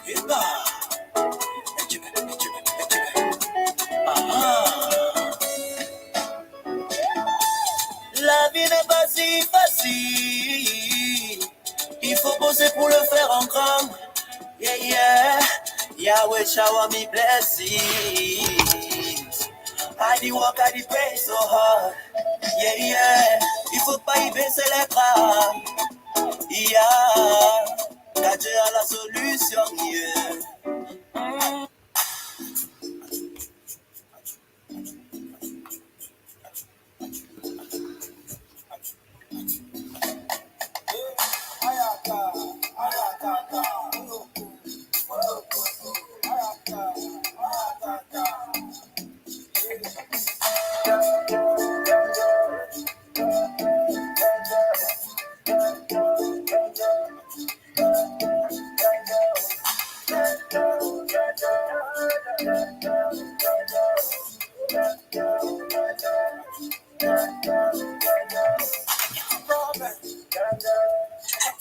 Ekpa. Ah. La vie n'est pas si facile. Il faut bosser pour le faire en grand. Yeah, yeah. Yahweh shower me blessings. I did work, I did pray so hard. Yeah, yeah. Il faut pas y baisser les bras. Yeah. Car Dieu a la solution. Yeah.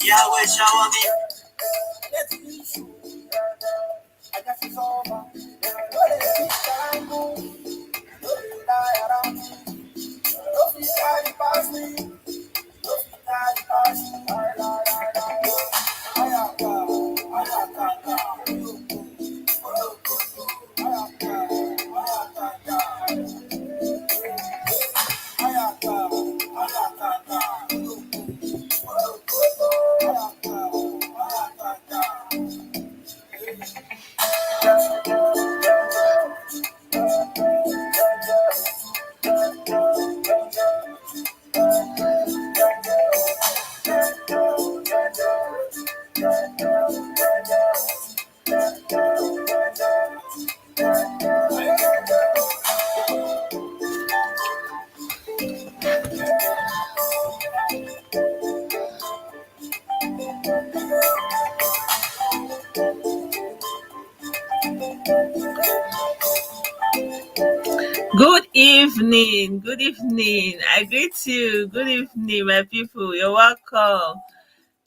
Yahweh shower me. I guess it's over. Good evening. Good evening. I greet you. Good evening, my people. You're welcome.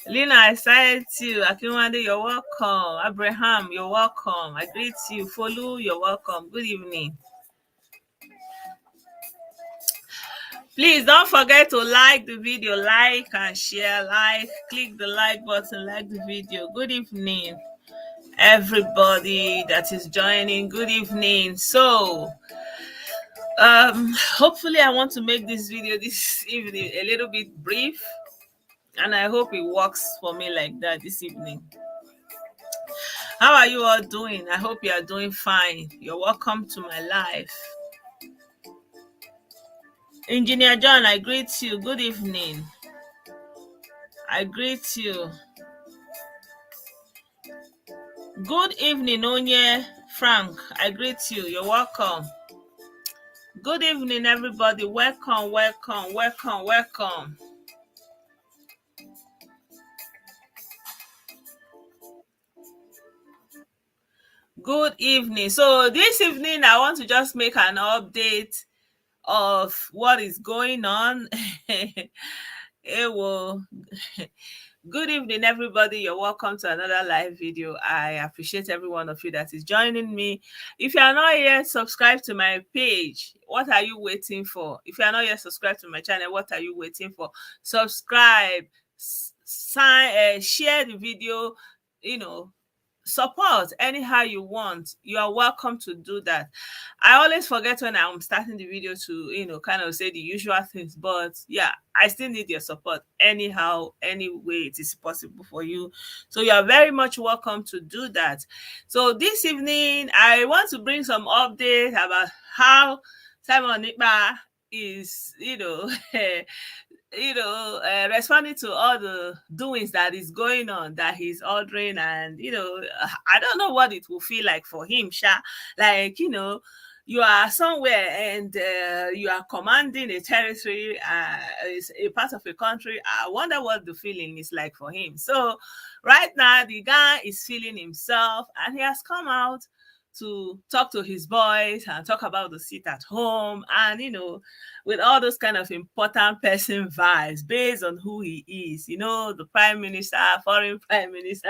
Lina, I sight you. Akinwande, you're welcome. Abraham, you're welcome. I greet you. Folu, you're welcome. Good evening. Please don't forget to like the video, like and share, click the like button, like the video. Good evening, everybody that is joining. Good evening. So, hopefully I want to make this video this evening a little bit brief, and I hope it works for me like that this evening. How are you all doing? I hope you are doing fine. You're welcome to my life. Engineer John, I greet you. Good evening. I greet you. Good evening, Onye Frank. I greet you. You're welcome. Good evening, everybody. Welcome, welcome, welcome, welcome. Good evening. So this evening, I want to just make an update of what is going on. It will. Good evening, everybody. You're welcome to another live video. I appreciate every one of you that is joining me. If you are not yet subscribed to my page, what are you waiting for? If you are not yet subscribed to my channel, what are you waiting for? Subscribe, share the video, support anyhow you want. You are welcome to do that. I always forget when I'm starting the video to kind of say the usual things, but yeah, I still need your support anyhow, any way it is possible for you. So you are very much welcome to do that. So this evening I want to bring some updates about how Simon Ekpa is responding to all the doings that is going on, that he's ordering, and I don't know what it will feel like for him, Sha. Like, you are somewhere and you are commanding a territory, is a part of a country. I wonder what the feeling is like for him. So right now the guy is feeling himself, and he has come out to talk to his boys and talk about the seat at home, and with all those kind of important person vibes based on who he is. The prime minister, foreign prime minister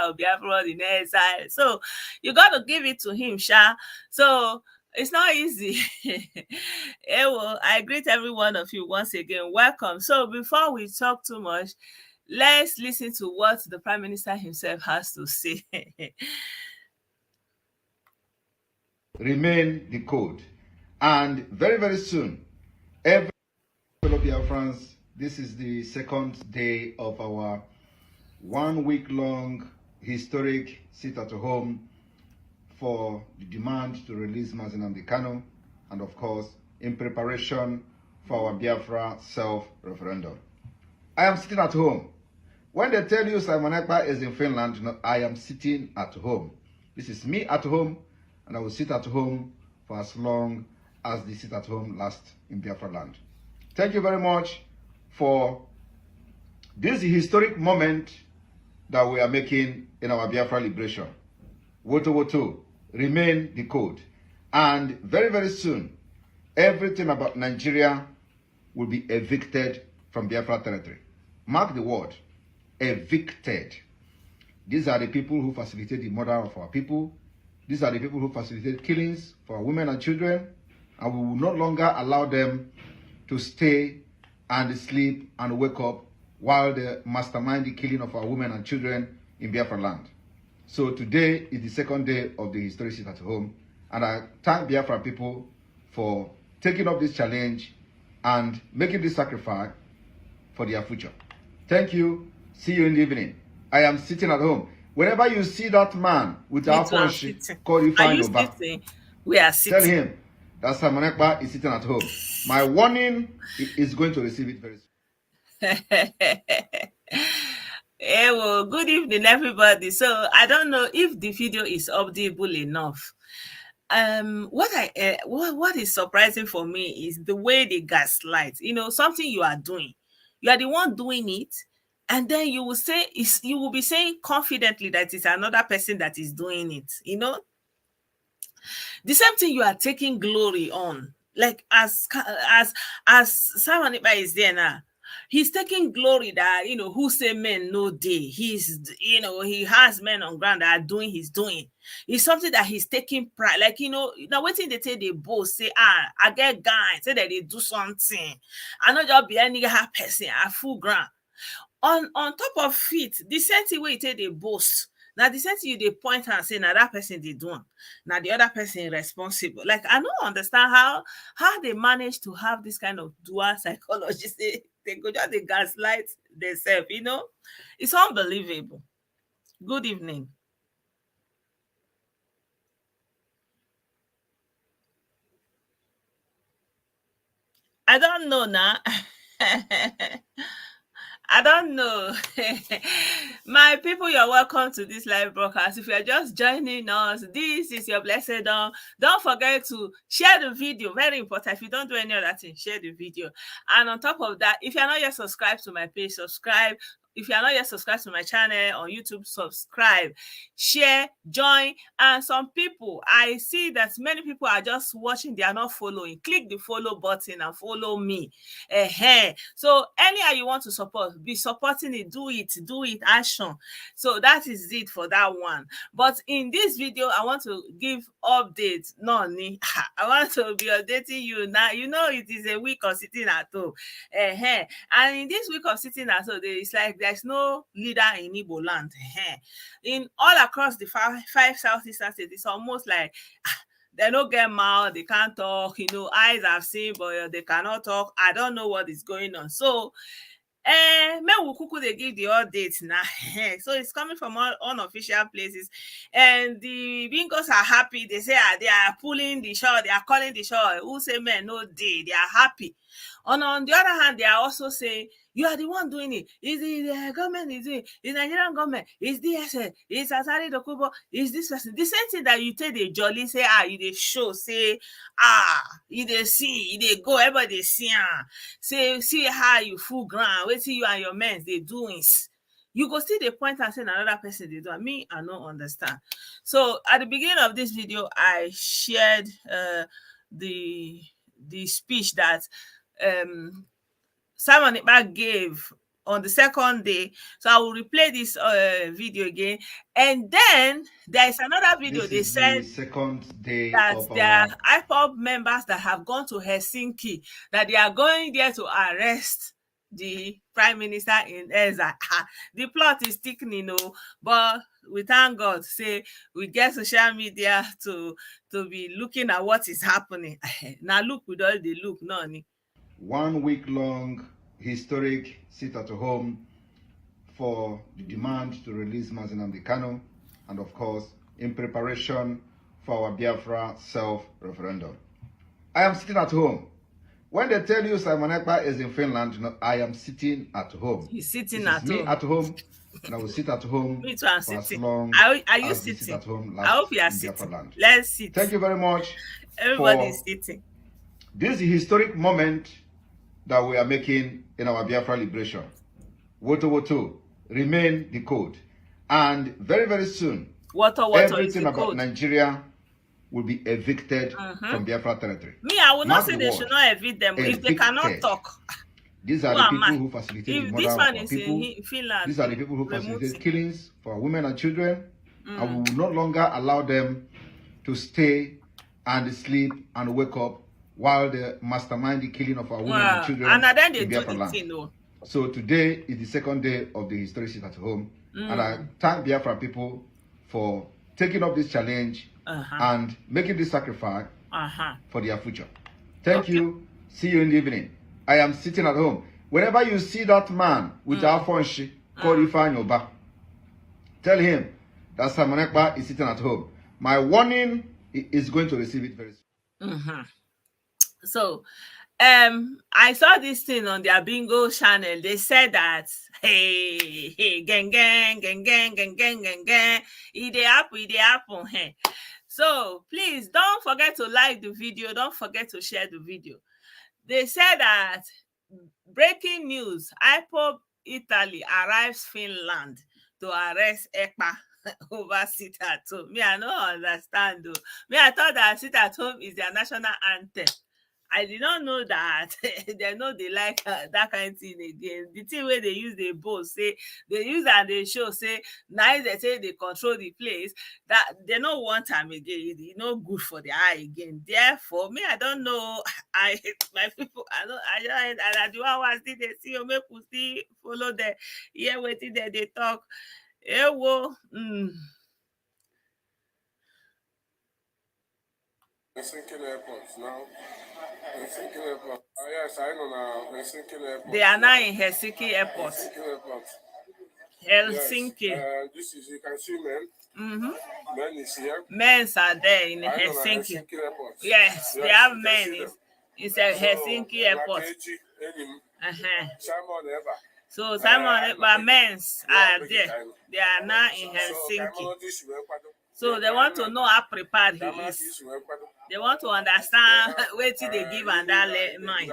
of Biafra in exile. So you got to give it to him, Sha. So it's not easy. I greet every one of you once again. Welcome. So before we talk too much, let's listen to what the prime minister himself has to say. Remain the code. And very, very soon, every fellow Biafrans, this is the second day of our 1 week long historic sit at home for the demand to release Nna Kanu, and of course, in preparation for our Biafra self-referendum. I am sitting at home. When they tell you Simon Ekpa is in Finland, no, I am sitting at home. This is me at home, and I will sit at home for as long as the sit at home lasts in Biafra land. Thank you very much for this historic moment that we are making in our Biafra liberation. Woto Woto, remain the code. And very, very soon, everything about Nigeria will be evicted from Biafra territory. Mark the word, evicted. These are the people who facilitate the murder of our people. These are the people who facilitate killings for our women and children. And we will no longer allow them to stay and sleep and wake up while they mastermind the killing of our women and children in Biafra land. So today is the second day of the historic sit at home, and I thank Biafra people for taking up this challenge and making this sacrifice for their future. Thank you. See you in the evening. I am sitting at home. Whenever you see that man with our punch, call you fine over. We are sitting. Tell him that Simon Ekpa is sitting at home. My warning is going to receive it very soon. Well, good evening, everybody. So I don't know if the video is audible enough. What is surprising for me is the way they gaslight. Something you are doing, you are the one doing it, and then you will be saying confidently that it's another person that is doing it. The same thing you are taking glory on, like as Simon Ekpa is there now. He's taking glory that who say men no day. He has men on ground that are doing his doing. It's something that he's taking pride. Like now waiting they say they both say, I get guys say that they do something. I know just be any person at full ground. On top of it, the same thing way they boast. Now the same thing you they point and say now that person they do. Now the other person responsible. Like I don't understand how they manage to have this kind of dual psychology. They go just the gaslight themselves, It's unbelievable. Good evening. I don't know now. I don't know. My people, you're welcome to this live broadcast. If you're just joining us, this is your blessed dawn. Don't forget to share the video. Very important. If you don't do any other thing, share the video. And on top of that, if you're not yet subscribed to my page, subscribe. If you are not yet subscribed to my channel on YouTube, subscribe, share, join. And some people, I see that many people are just watching, they are not following. Click the follow button and follow me. So anyhow you want to support, be supporting it, do it, action. So that is it for that one. But in this video, I want to give updates. I want to be updating you now. It is a week of sitting at home. And in this week of sitting at home, it's like there's no leader in Igbo land. In all across the five southeastern states, it's almost like they don't get mouth, they can't talk. Eyes have seen, but they cannot talk. I don't know what is going on. So they give the updates now. So it's coming from all unofficial places, and the bingos are happy. They say they are pulling the shot, they are calling the shot. Who say men no day? They are happy. And on the other hand, they are also saying you are the one doing it. Is the government is doing it? Is Nigerian government? Is DSS? Is Asari Dokubo? Is this person? The same thing that you take the jolly say you they show say you they see you they go everybody see say see how you full ground. Wait till you and your men they doing. you go see the point and say another person they do. Me, I don't understand. So at the beginning of this video, I shared the speech that Simon Ekpa gave on the second day. So I will replay this video again. And then there is another video. This They is the said second day that of there are our IPOB members that have gone to Helsinki, that they are going there to arrest the prime minister in exile. The plot is thickening, but we thank God, say we get social media to be looking at what is happening. Now look with all the look, noni. 1 week long historic sit at home for the demand to release Nna Kanu, and of course in preparation for our Biafra self-referendum. I am sitting at home. When they tell you Simon Ekpa is in Finland, I am sitting at home. He's sitting this at is me home. at home, and I will sit at home Me too, I'm for as sitting. long Are you as the sitting? sit at home I lasts hope you are in Biafra sitting. land. Let's sit. Thank you very much. Everybody is for sitting. this historic moment that we are making in our Biafra liberation. Woto Woto, remain the code. And very, very soon, everything about Nigeria will be evicted from Biafra territory. Me, I will not Mark say the they word, should not evict them if they cannot talk. These are the people who facilitate the murder of our people. Finland, these are the people who facilitate killings for women and children. And we will no longer allow them to stay and sleep and wake up while they mastermind the killing of our women and children and then they in do Biafra the land. thing, So today is the second day of the historic sit at home. And I thank Biafra people for taking up this challenge and making this sacrifice for their future. Thank you. See you in the evening. I am sitting at home. Whenever you see that man with our phone, call Ifeanyi Oba. Tell him that Simon Ekpa is sitting at home. My warning is going to receive it very soon. So, I saw this thing on their bingo channel. They said that, hey, gang, it happen, hey. So please don't forget to like the video. Don't forget to share the video. They said that breaking news: IPOB Italy arrives Finland to arrest Ekpa over sit at home. Me, I don't understand though. Me, I thought that sit at home is their national anthem. I did not know that they know they like that kind of thing again. The thing where they use the boast, say they use and they show, say now they say they control the place, that they don't want time again. It's not good for the eye again. Therefore, me, I don't know. My people, I do want to they see you make see follow the hear waiting there they talk. Helsinki Airport now. Helsinki Airport. Yes, I know now. Helsinki Airport. They are now in Helsinki Airport. Helsinki Airport. Helsinki. Yes. This is, you can see men. Men is here. Men are there in Helsinki. Helsinki Airport. Yes, they have men. It's a Helsinki Airport. Simon Ekpa. So Simon Ekpa men's are there. They are now in Helsinki. So they want to know how prepared he is. They want to understand what they give and that mind.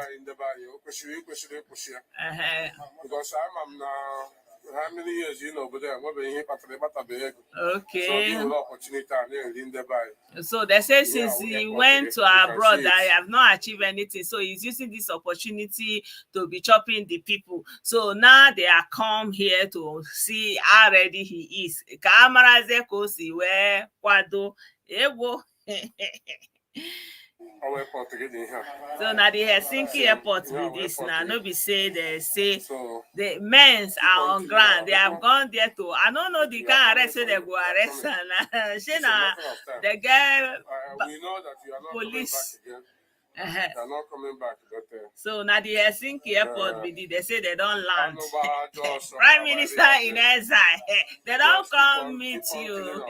Because I'm now. How many years you know, but then okay. So So they say since he went to abroad that he have not achieved anything, so he's using this opportunity to be chopping the people. So now they are come here to see how ready he is. So now the Helsinki airport be this now. No be say they say the men's are on ground. They have gone there to. I don't know the kind arrest they go arrest and she now the girl we know that you are not police. They are not coming back. But, so now the Helsinki airport be they say they don't land. Prime Minister in exile. They don't come meet you.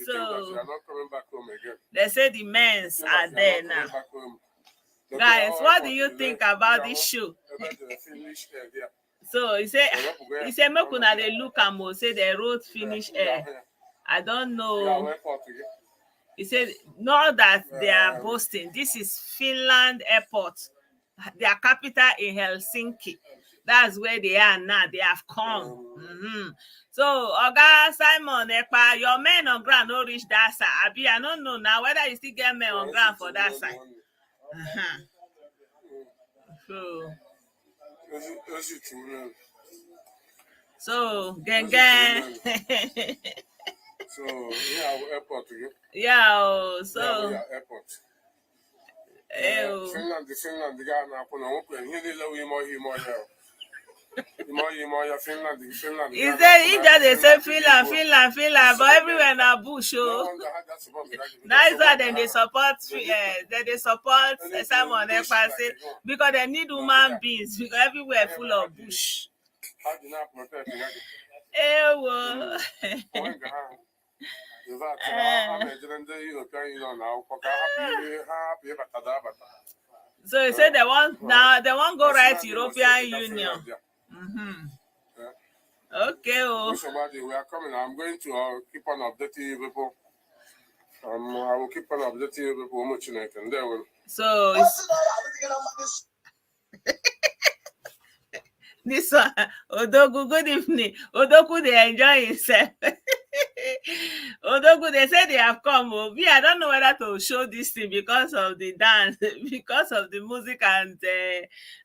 So they say the men's are there now. Guys, what do you think about this show? So he said make una dey look am o, say they wrote finish air. I don't know. He said not that they are boasting. This is Finland airport, their capital in Helsinki. That's where they are now. They have come. So, Oga Simon Ekpa, your men on ground no reach that side. Abi, I don't know now whether you still get men on ground for that side. So, gang. So, yeah, airport again. Yeah, so. Yeah, airport. Finland, the guy now, he didn't know him. Finland. Is there he just they say Finland, but everywhere na bush, oh. That is why then they support Simon Ekpa say because they need human beings because everywhere full of bush. Ewo. So you say they want go right European Union. Okay, oh. We are coming. I'm going to keep on updating you people. I will keep on updating you people much and there will. So this one, Odogu, good evening. Odogu, they enjoy himself. Odogu, they say they have come. I don't know whether to show this thing because of the dance, because of the music, and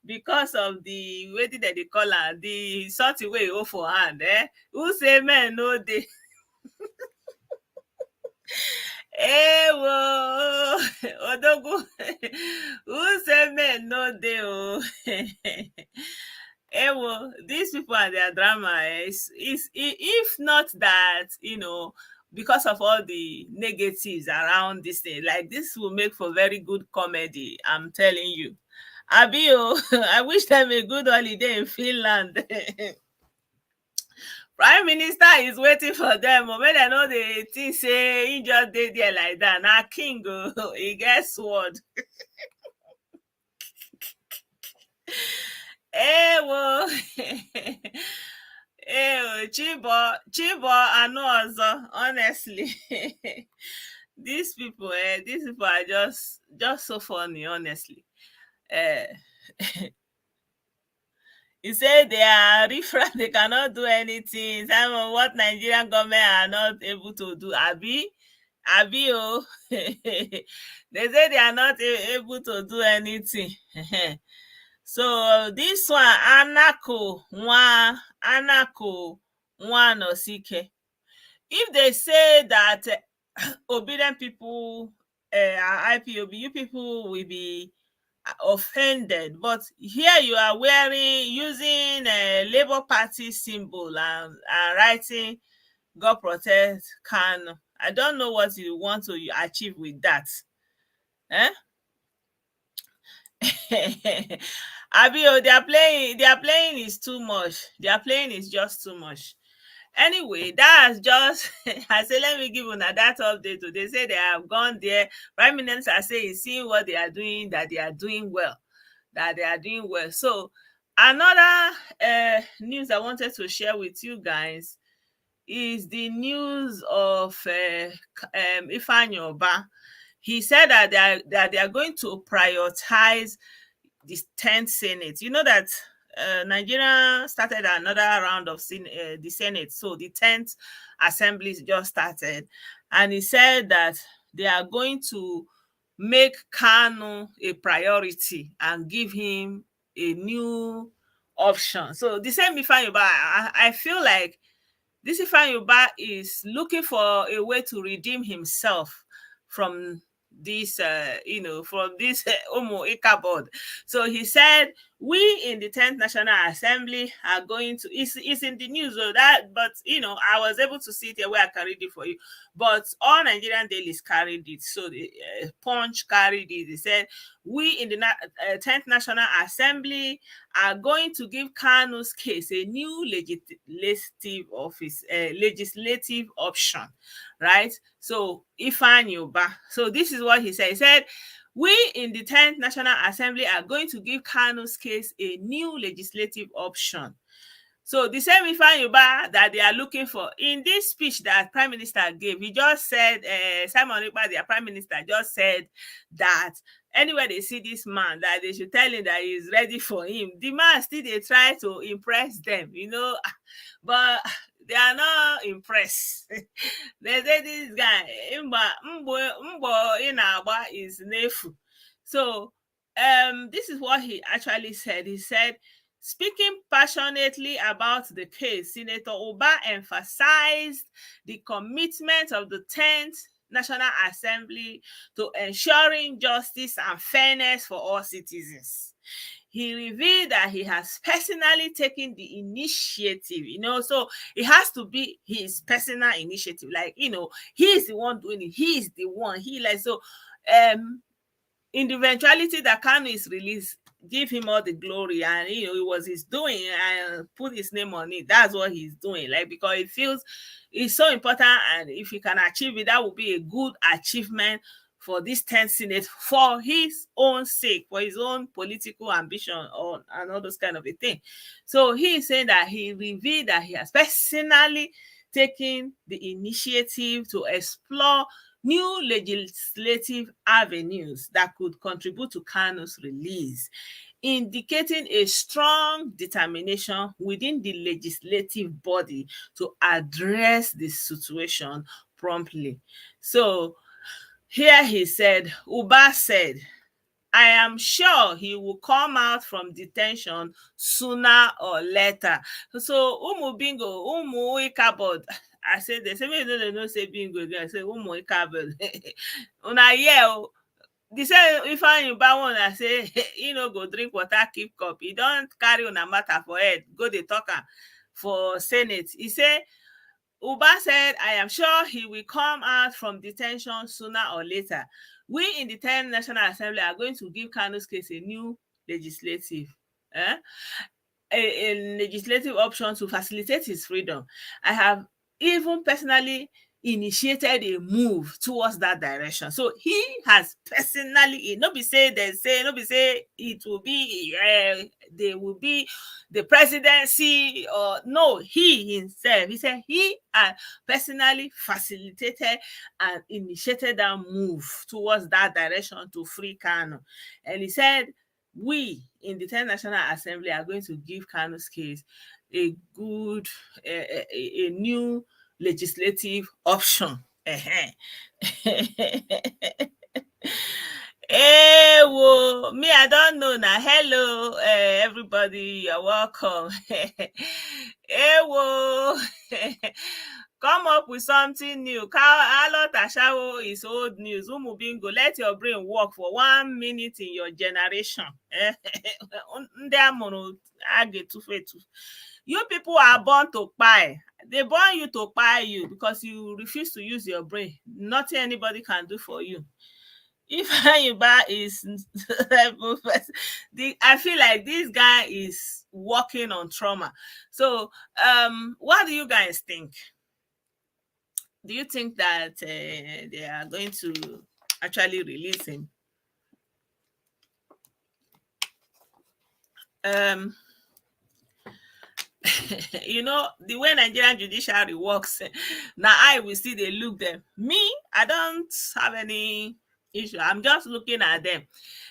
because of the way did they call her, the sort of way you for hand. Who say men no they? Whoa, Odogu, who say men no they? Oh. Well, these people and their drama is if not that, because of all the negatives around this thing, like this will make for very good comedy. I'm telling you. Abio, I wish them a good holiday in Finland. Prime Minister is waiting for them. When they know they think say he just did there like that. Now King, he gets sword. Ewo. Ewo, Chibo and no honestly. These people are just so funny, honestly. He said they are different, they cannot do anything. Some of what Nigerian government are not able to do. Abi, oh. They say they are not able to do anything. So this one, Anako Nosike. If they say that obedient people, IPOB, you people will be offended, but here you are using a Labour Party symbol and writing "God protect Kano." I don't know what you want to achieve with that. Abio, their playing is too much. Their playing is just too much. Anyway, that's just I say let me give you that update. They say they have gone there. Prime Minister are saying seeing what they are doing, that they are doing well. So another news I wanted to share with you guys is the news of Ifeanyi Oba. He said that they are going to prioritize the 10th Senate. You know that Nigeria started another round of the Senate. So the 10th Assembly just started. And he said that they are going to make Kano a priority and give him a new option. So the same Ifeanyi Uba, I feel like this Ifeanyi Uba is looking for a way to redeem himself from this from this Omo Ikabod. So he said we in the 10th National Assembly are going to it's in the news but I was able to see it here where I carried it for you, but all Nigerian dailies carried it. So the Punch carried it. They said we in the 10th National Assembly are going to give Kanu's case a new legislative option, right? So Ifeanyi Uba. So this is what he said. He said, we in the 10th National Assembly are going to give Kanu's case a new legislative option. So the same Ifeanyi Ubah that they are looking for in this speech that Prime Minister gave, he just said, Simon Ekpa, their Prime Minister, just said that anywhere they see this man, that they should tell him that he is ready for him. The man still they try to impress them, but they are not impressed. They say this guy, Mbo Inagba is Nefu. So this is what he actually said. He said, speaking passionately about the case, Senator Ubah emphasized the commitment of the 10th National Assembly to ensuring justice and fairness for all citizens. He revealed that he has personally taken the initiative, so it has to be his personal initiative. Like, he is the one doing it. He is the one. In the eventuality that Kano is released, give him all the glory, and it was his doing, and put his name on it. That's what he's doing, like, because it feels it's so important, and if he can achieve it, that would be a good achievement for this 10th Senate, for his own sake, for his own political ambition, and all those kind of a thing. So he is saying that he revealed that he has personally taken the initiative to explore new legislative avenues that could contribute to Kano's release, indicating a strong determination within the legislative body to address the situation promptly. So here he said, Ubah said, I am sure he will come out from detention sooner or later. So, bingo, ikabod. I said, they say, they don't say bingo again. I say, ikabod. Una yeah. They say, if you buy one, I say, go drink water, keep cup. You don't carry on a matter for head. Go the talker for Senate. He said, Ubah said, I am sure he will come out from detention sooner or later. We in the 10th National Assembly are going to give Kano's case a new legislative, a legislative option to facilitate his freedom. I have even personally initiated a move towards that direction. So he has personally, not be say it will be they will be the presidency, or no, he himself. He said he had personally facilitated and initiated that move towards that direction to free Kano. And he said, we in the 10th National Assembly are going to give Kano's case a good, a new legislative option. Hey, whoa, me, I don't know now. Hello, everybody, you're welcome. Hey, whoa. Come up with something new. Alo Tashawo is old news. Umubingo, let your brain work for 1 minute in your generation. You people are born to buy. They born you to buy you because you refuse to use your brain. Nothing anybody can do for you. If Yuba is I feel like this guy is working on trauma. So what do you guys think? Do you think that they are going to actually release him? The way Nigerian judiciary works, now I will see they look them. Me, I don't have any issue. I'm just looking at them.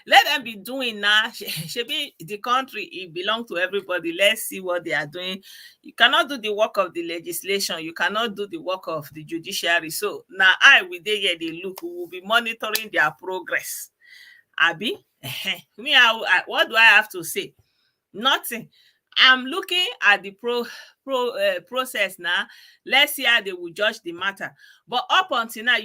Let them be doing now. Should be the country, it belongs to everybody. Let's see what they are doing. You cannot do the work of the legislation. You cannot do the work of the judiciary. So now I will they here they look. We will be monitoring their progress. Abi, me, what do I have to say? Nothing. I'm looking at the process now. Let's see how they will judge the matter. But up until now,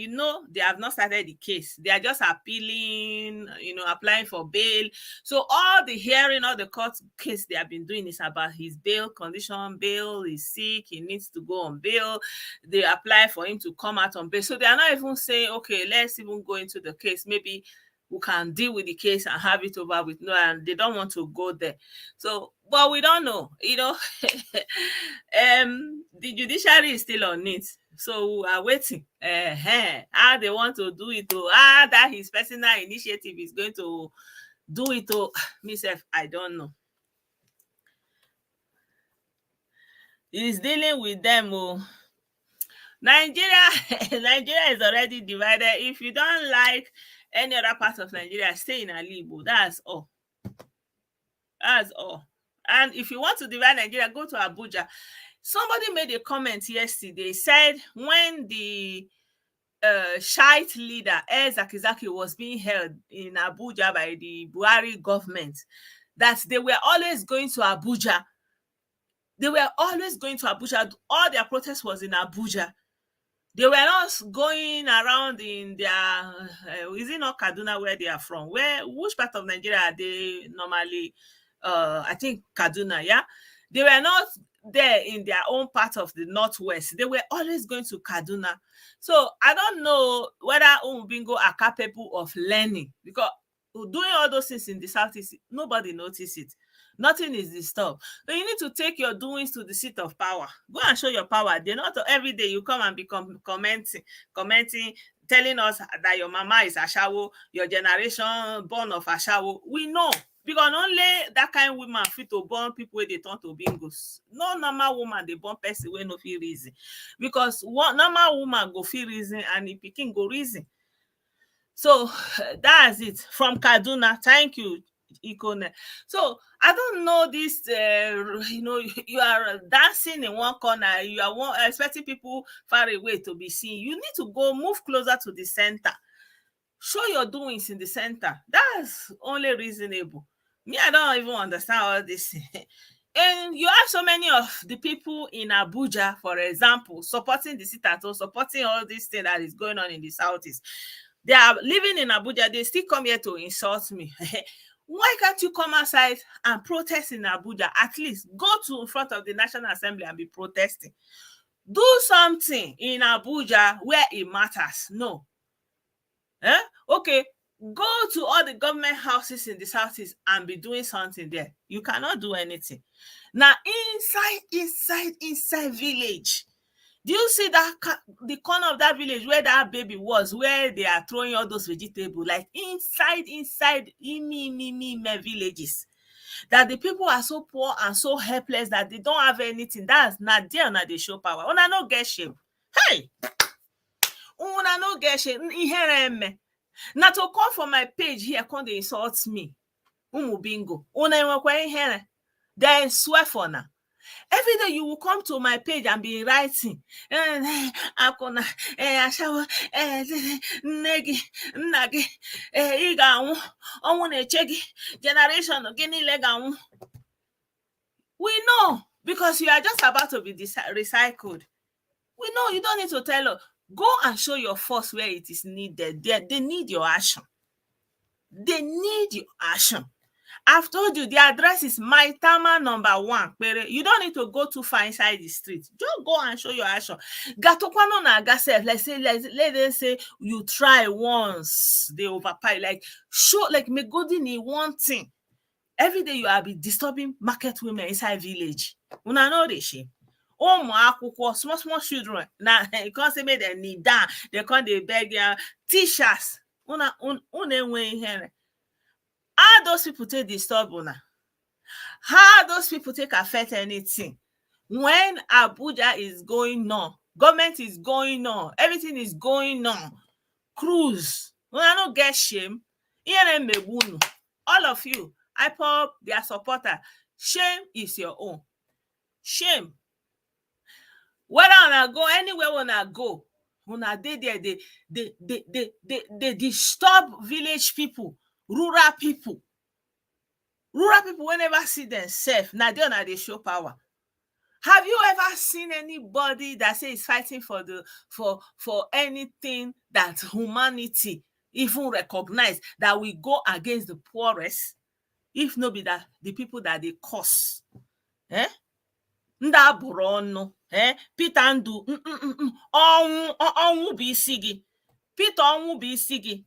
they have not started the case. They are just appealing, applying for bail. So all the hearing, all the court case they have been doing is about his bail condition. Bail is sick. He needs to go on bail. They apply for him to come out on bail. So they are not even saying, okay, let's even go into the case. Maybe we can deal with the case and have it over with. No, and they don't want to go there. So, but we don't know, the judiciary is still on it. So we are waiting. How they want to do it, that his personal initiative is going to do it, myself, I don't know. He's dealing with them. Oh. Nigeria, Nigeria is already divided. If you don't like any other part of Nigeria, stay in Alibo. That's all. That's all. And if you want to divide Nigeria, go to Abuja. Somebody made a comment yesterday, said when the shite leader Zakizaki was being held in Abuja by the Buhari government, that they were always going to Abuja. They were always going to Abuja. All their protest was in Abuja. They were not going around in their, is it not Kaduna where they are from? Which part of Nigeria are they normally? I think Kaduna, yeah? They were not there in their own part of the northwest. They were always going to Kaduna. So I don't know whether Umbingo are capable of learning, because doing all those things in the southeast, nobody noticed it. Nothing is disturbed. So you need to take your doings to the seat of power. Go and show your power. They're not every day you come and be commenting, telling us that your mama is Ashawo, your generation born of Ashawo. We know. Because only that kind of woman fit to born people where they turn to bingos. No normal woman they born person wey no fit reason. Because one normal woman go fit reason and the pikin go reason. So that's it from Kaduna. Thank you, Ikone. So I don't know this. You are dancing in one corner. You are expecting people far away to be seen. You need to go move closer to the center. Show your doings in the center. That's only reasonable. Me, I don't even understand all this. And you have so many of the people in Abuja, for example, supporting the sit-at-home, supporting all this thing that is going on in the southeast. They are living in Abuja. They still come here to insult me. Why can't you come outside and protest in Abuja? At least go to in front of the National Assembly and be protesting. Do something in Abuja where it matters. No. Okay, go to all the government houses in the southeast and be doing something there. You cannot do anything. Now, inside village, do you see that the corner of that village where that baby was, where they are throwing all those vegetables, like inside villages, that the people are so poor and so helpless that they don't have anything? That's not there. Now they show power. Una no get shame. Hey, una no get shame. Now to come for my page here, come they insult me. Bingo. Una enwekwa ihere. Then swear for now. Every day you will come to my page and be writing. Akuna, Ashawa, Negi, Nagi, Iga, Chegi, generation of Guinea Lega. We know, because you are just about to be recycled. We know, you don't need to tell us. Go and show your force where it is needed. They need your action. They need your action. I've told you the address is Maitama number 1. You don't need to go too far inside the street. Just go and show your action. Gatokwano na gasef. Let them say you try once, they overpay. Like show, like Megodini one thing. Every day you will be disturbing market women inside village. Una know this shit. Small children. Now you can't say make them kneel down. They can't they beg their teachers. Una here. How those people take disturb una? How those people take affect anything? When Abuja is going on, government is going on, everything is going on. Cruise. Una no get shame. All of you, IPOB, their supporter. Shame is your own. Shame. Whether una go anywhere una go, una dey there, they disturb village people, rural people wey never see themselves. Now they show power. Have you ever seen anybody that say is fighting for anything that humanity even recognize, that we go against the poorest? If no be that the people that they curse, ndị abụrụ ọnụ, Peter Ndu ọnwụ bụ isi gị. Peter ọnwụ bụ isi gị.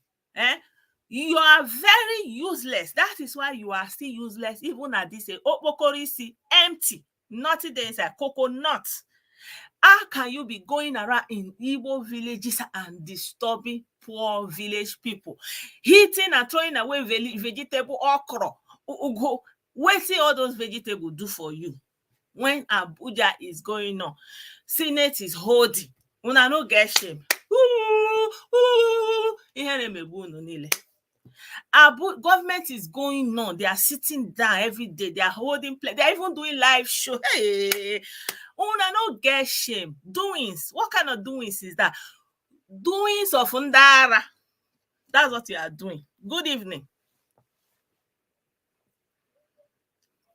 You are very useless. That is why you are still useless even at this age. Okpokorisi empty, nothing there inside. Coconut. How can you be going around in Igbo villages and disturbing poor village people, hitting and throwing away vegetable okra, ugu? What see all those vegetables do for you? when Abuja is going on, Senate is holding. Una no get shame. Ihe na-emegbu unu niile. Government is going on. They are sitting down every day. They are holding play. They are even doing live show. Hey, una no get shame. Doings. What kind of doings is that? Doings of Ndara. That's what you are doing. Good evening.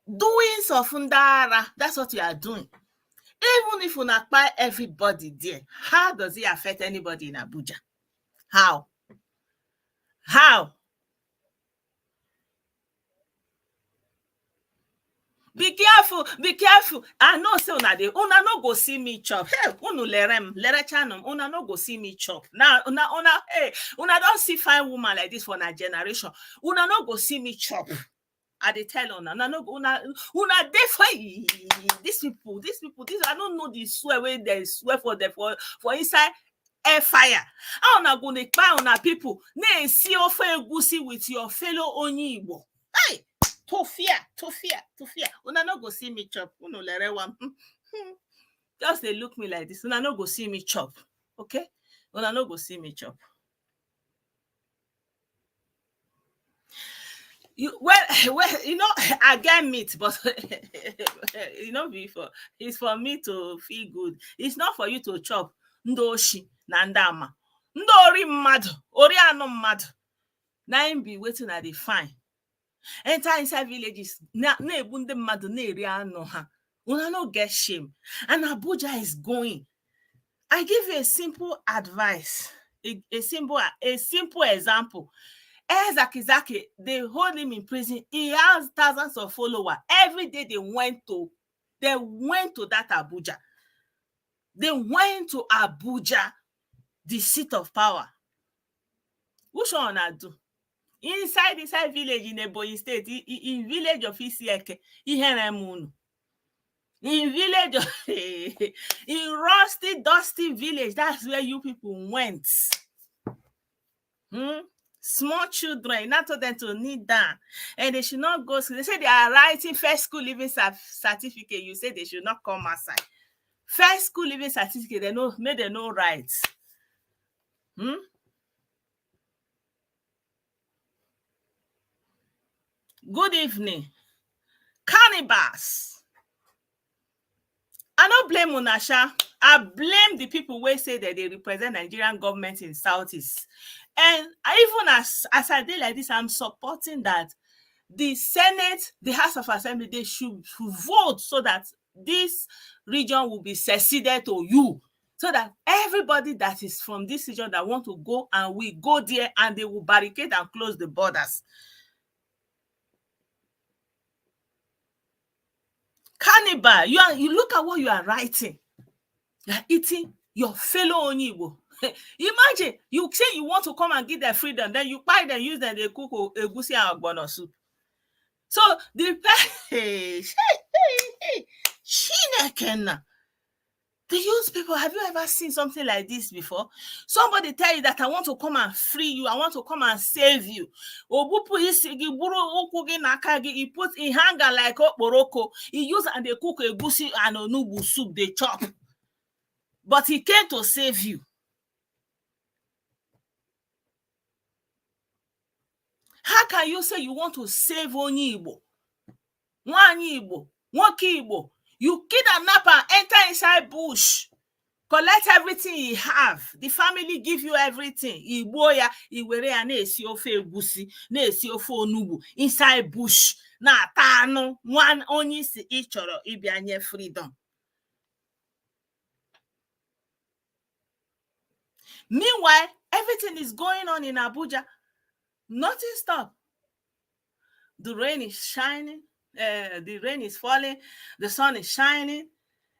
Doings of Ndara. That's what you are doing. Even if you buy everybody there, how does it affect anybody in Abuja? How? Be careful. I know say una no go see me chop. Hey, unu lere chanum, una no go see me chop. Now, una don't see fine woman like this for our generation. Una no go see me chop. I dey tell una dey for these people. I don't know the swear where they swear for them for inside air fire. How una go nekpa una people na see ofe egusi with your fellow onye Igbo. Hey, Tofia. Una no go see me chop. Una lere one. Just they look me like this. Una no go see me chop. Okay? Una no go see me chop. Well, you know, I get meat, but you know, before it's for me to feel good. It's not for you to chop ndoshi na ndama. Ndori mmadụ, ori anụ mmadụ. Na im be waiting at the fine. Enter inside villages, na-egbu ndị mmadụ na-eri anụ ha. Una no get shame. And Abuja is going. I give you a simple advice, a simple example. Zakizaki, they hold him in prison. He has thousands of followers. Every day they went to that Abuja. They went to Abuja, the seat of power. Which one I do? Inside village in Ebonyi State, in village of Isieke, in village of in rusty, dusty village, that's where you people went. Small children, not to them to kneel down, and they should not go. They say they are writing first school living certificate. You say they should not come outside. First school living certificate, they no rights. Good evening, cannibals. I don't blame Unasha. I blame the people who say that they represent Nigerian government in Southeast. And even as I did like this, I'm supporting that the Senate, the House of Assembly, they should vote so that this region will be seceded to you. So that everybody that is from this region that want to go and we go there and they will barricade and close the borders. Cannibal, you look at what you are writing. You are eating your fellow Onyibo. Imagine you say you want to come and give them freedom, then you buy them, use them, they cook egusi and ogbono soup. So the the use people, have you ever seen something like this before? Somebody tell you that I want to come and free you, I want to come and save you. He put in hanger like okporoko. He use and they cook egusi and onubu soup, they chop. But he came to save you. How can you say you want to save Onyibo? Wanyibo, Wokibo. You kidnap and enter inside bush, collect everything he have. The family give you everything. Iboya, Iwere, na-esi ofe egusi, na-esi ofe onubu inside bush. Na tano one only si ichoro ibianye freedom. Meanwhile, everything is going on in Abuja. Nothing stop. The rain is shining. The rain is falling, the sun is shining,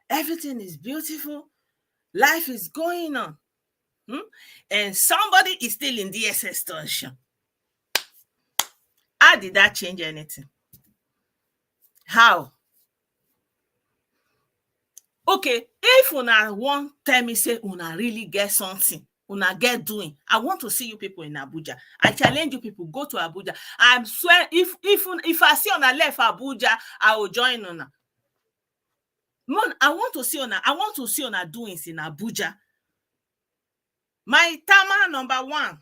everything is beautiful, life is going on. And somebody is still in DSS station. How did that change anything? How? Okay, if una want tell me say una really get something, una get doing, I want to see you people in Abuja. I challenge you people, go to Abuja. I swear, if I see una left Abuja, I will join una. Man, I want to see on a doings in Abuja. My Tama number 1.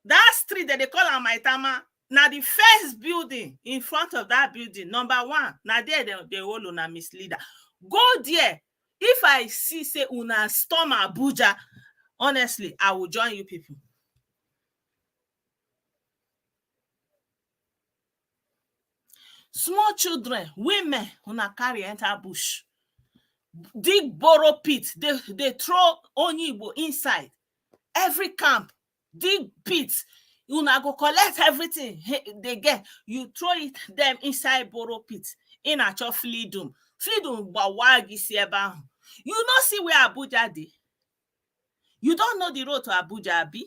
That street that they call on my Tama. Now the first building in front of that building, number 1. Now there they hold on a misleader. Go there. If I see say una storm Abuja, honestly, I will join you people. Small children, women, una carry enter bush. Dig borrow pit. They throw Onyibo inside. Every camp, dig pits. Una go collect everything they get. You throw it them inside borrow pit. In a cho freedom. Freedom bawagi sieba. You not see where Abuja dey. You don't know the road to Abuja, Abi.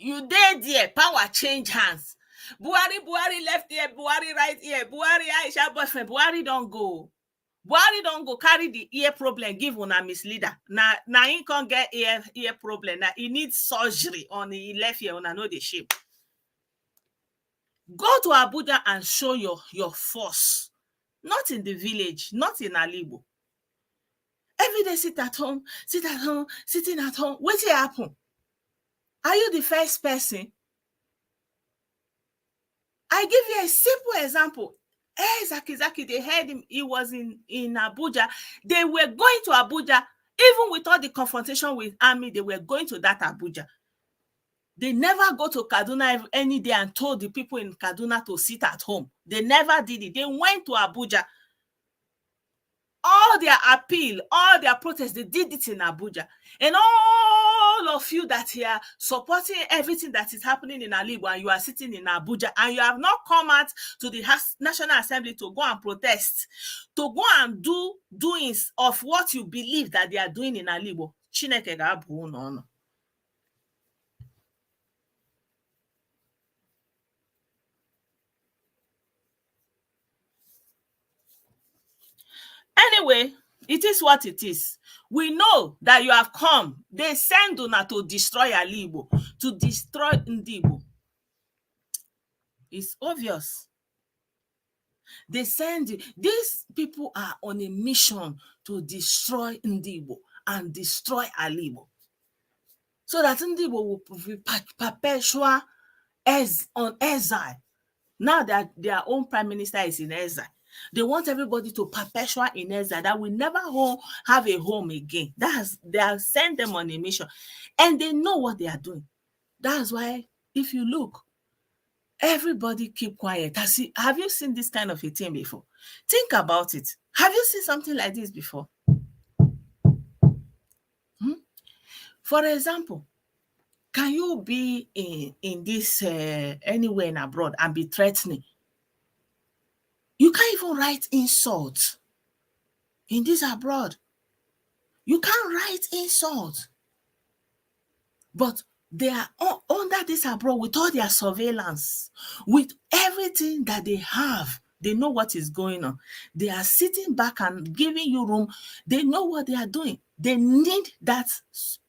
You there, power change hands. Buhari left here, Buhari right here, Buhari Aisha boyfriend, Buhari don't go. Buhari don't go carry the ear problem, give una misleader. Now he can't get ear problem. Now he needs surgery on the left ear, una know the shape. Go to Abuja and show your force. Not in the village, not in Alibo. Every day sitting at home. What will happen? Are you the first person? I give you a simple example. Zaki, they heard him. He was in Abuja. They were going to Abuja. Even without the confrontation with army, they were going to that Abuja. They never go to Kaduna any day and told the people in Kaduna to sit at home. They never did it. They went to Abuja. All their appeal, all their protests, they did it in Abuja. And all of you that are supporting everything that is happening in Alibo and you are sitting in Abuja and you have not come out to the National Assembly to go and protest, to go and do doings of what you believe that they are doing in Alibo. Chineke ga-abụ unu. Anyway, it is what it is. We know that you have come. They send Una to destroy Alibo, to destroy Ndibo. It's obvious. They send you. These people are on a mission to destroy Ndibo and destroy Alibo. So that Ndibo will be perpetual on exile. Now that their own prime minister is in exile. They want everybody to perpetuate in exile, that we never have a home again. They have sent them on a mission. And they know what they are doing. That's why, if you look, everybody keep quiet. Have you seen this kind of a thing before? Think about it. Have you seen something like this before? For example, can you be in this anywhere in abroad and be threatening? You can't even write insult in this abroad. You can't write insult. But they are under this abroad with all their surveillance, with everything that they have. They know what is going on. They are sitting back and giving you room. They know what they are doing. They need that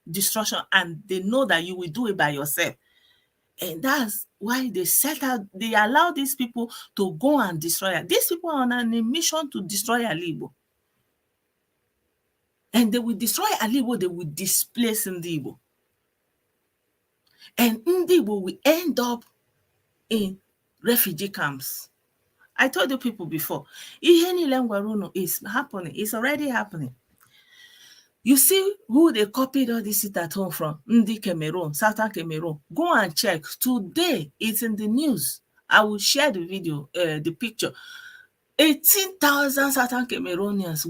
destruction and they know that you will do it by yourself. And that's why they allow these people to go and destroy it. These people are on a mission to destroy Alibo. And they will destroy Alibo, they will displace Ndibo. And Ndibo will end up in refugee camps. I told you people before, Iheni Lengwaruno is happening. It's already happening. You see who they copied all this sit at home from? Ndi Cameroon, Southern Cameroon. Go and check. Today, it's in the news. I will share the video, the picture. 18,000 Southern Cameroonians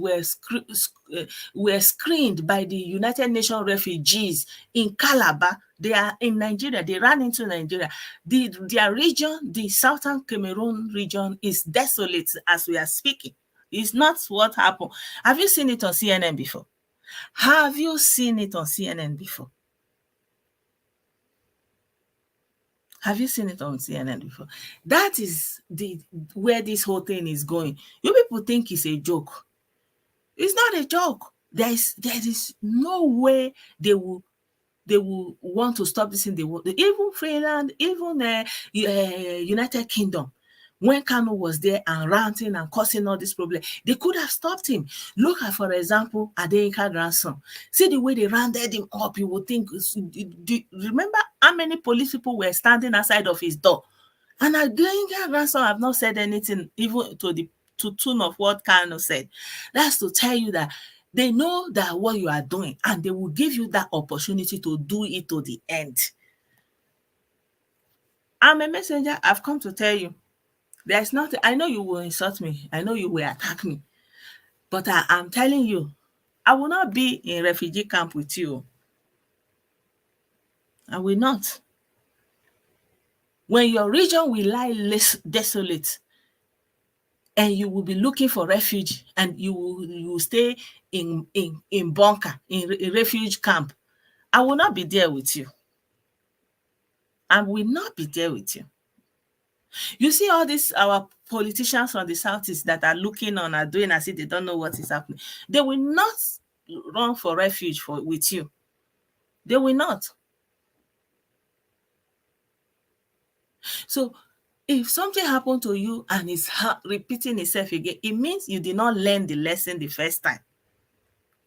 were screened by the United Nations refugees in Calabar. They are in Nigeria. They ran into Nigeria. Their region, the Southern Cameroon region, is desolate as we are speaking. It's not what happened. Have you seen it on CNN before? Have you seen it on CNN before? Have you seen it on CNN before? That is where this whole thing is going. You people think it's a joke. It's not a joke. There is no way they will want to stop this thing. Even Finland, even United Kingdom, When Kano was there and ranting and causing all this problem, they could have stopped him. Look at, for example, Adeyinka grandson. See the way they rounded him up. You would think, remember how many police people were standing outside of his door? And Adeyinka grandson have not said anything, even to tune of what Kano said. That's to tell you that they know that what you are doing, and they will give you that opportunity to do it to the end. I'm a messenger. I've come to tell you. There's nothing. I know you will insult me. I know you will attack me. But I'm telling you, I will not be in refugee camp with you. I will not. When your region will lie desolate and you will be looking for refuge, and you will stay in bunker, in refuge camp, I will not be there with you. I will not be there with you. You see all these our politicians from the southeast that are looking on, are doing as if they don't know what is happening. They will not run for refuge with you. They will not. So if something happened to you and it's repeating itself again, it means you did not learn the lesson the first time.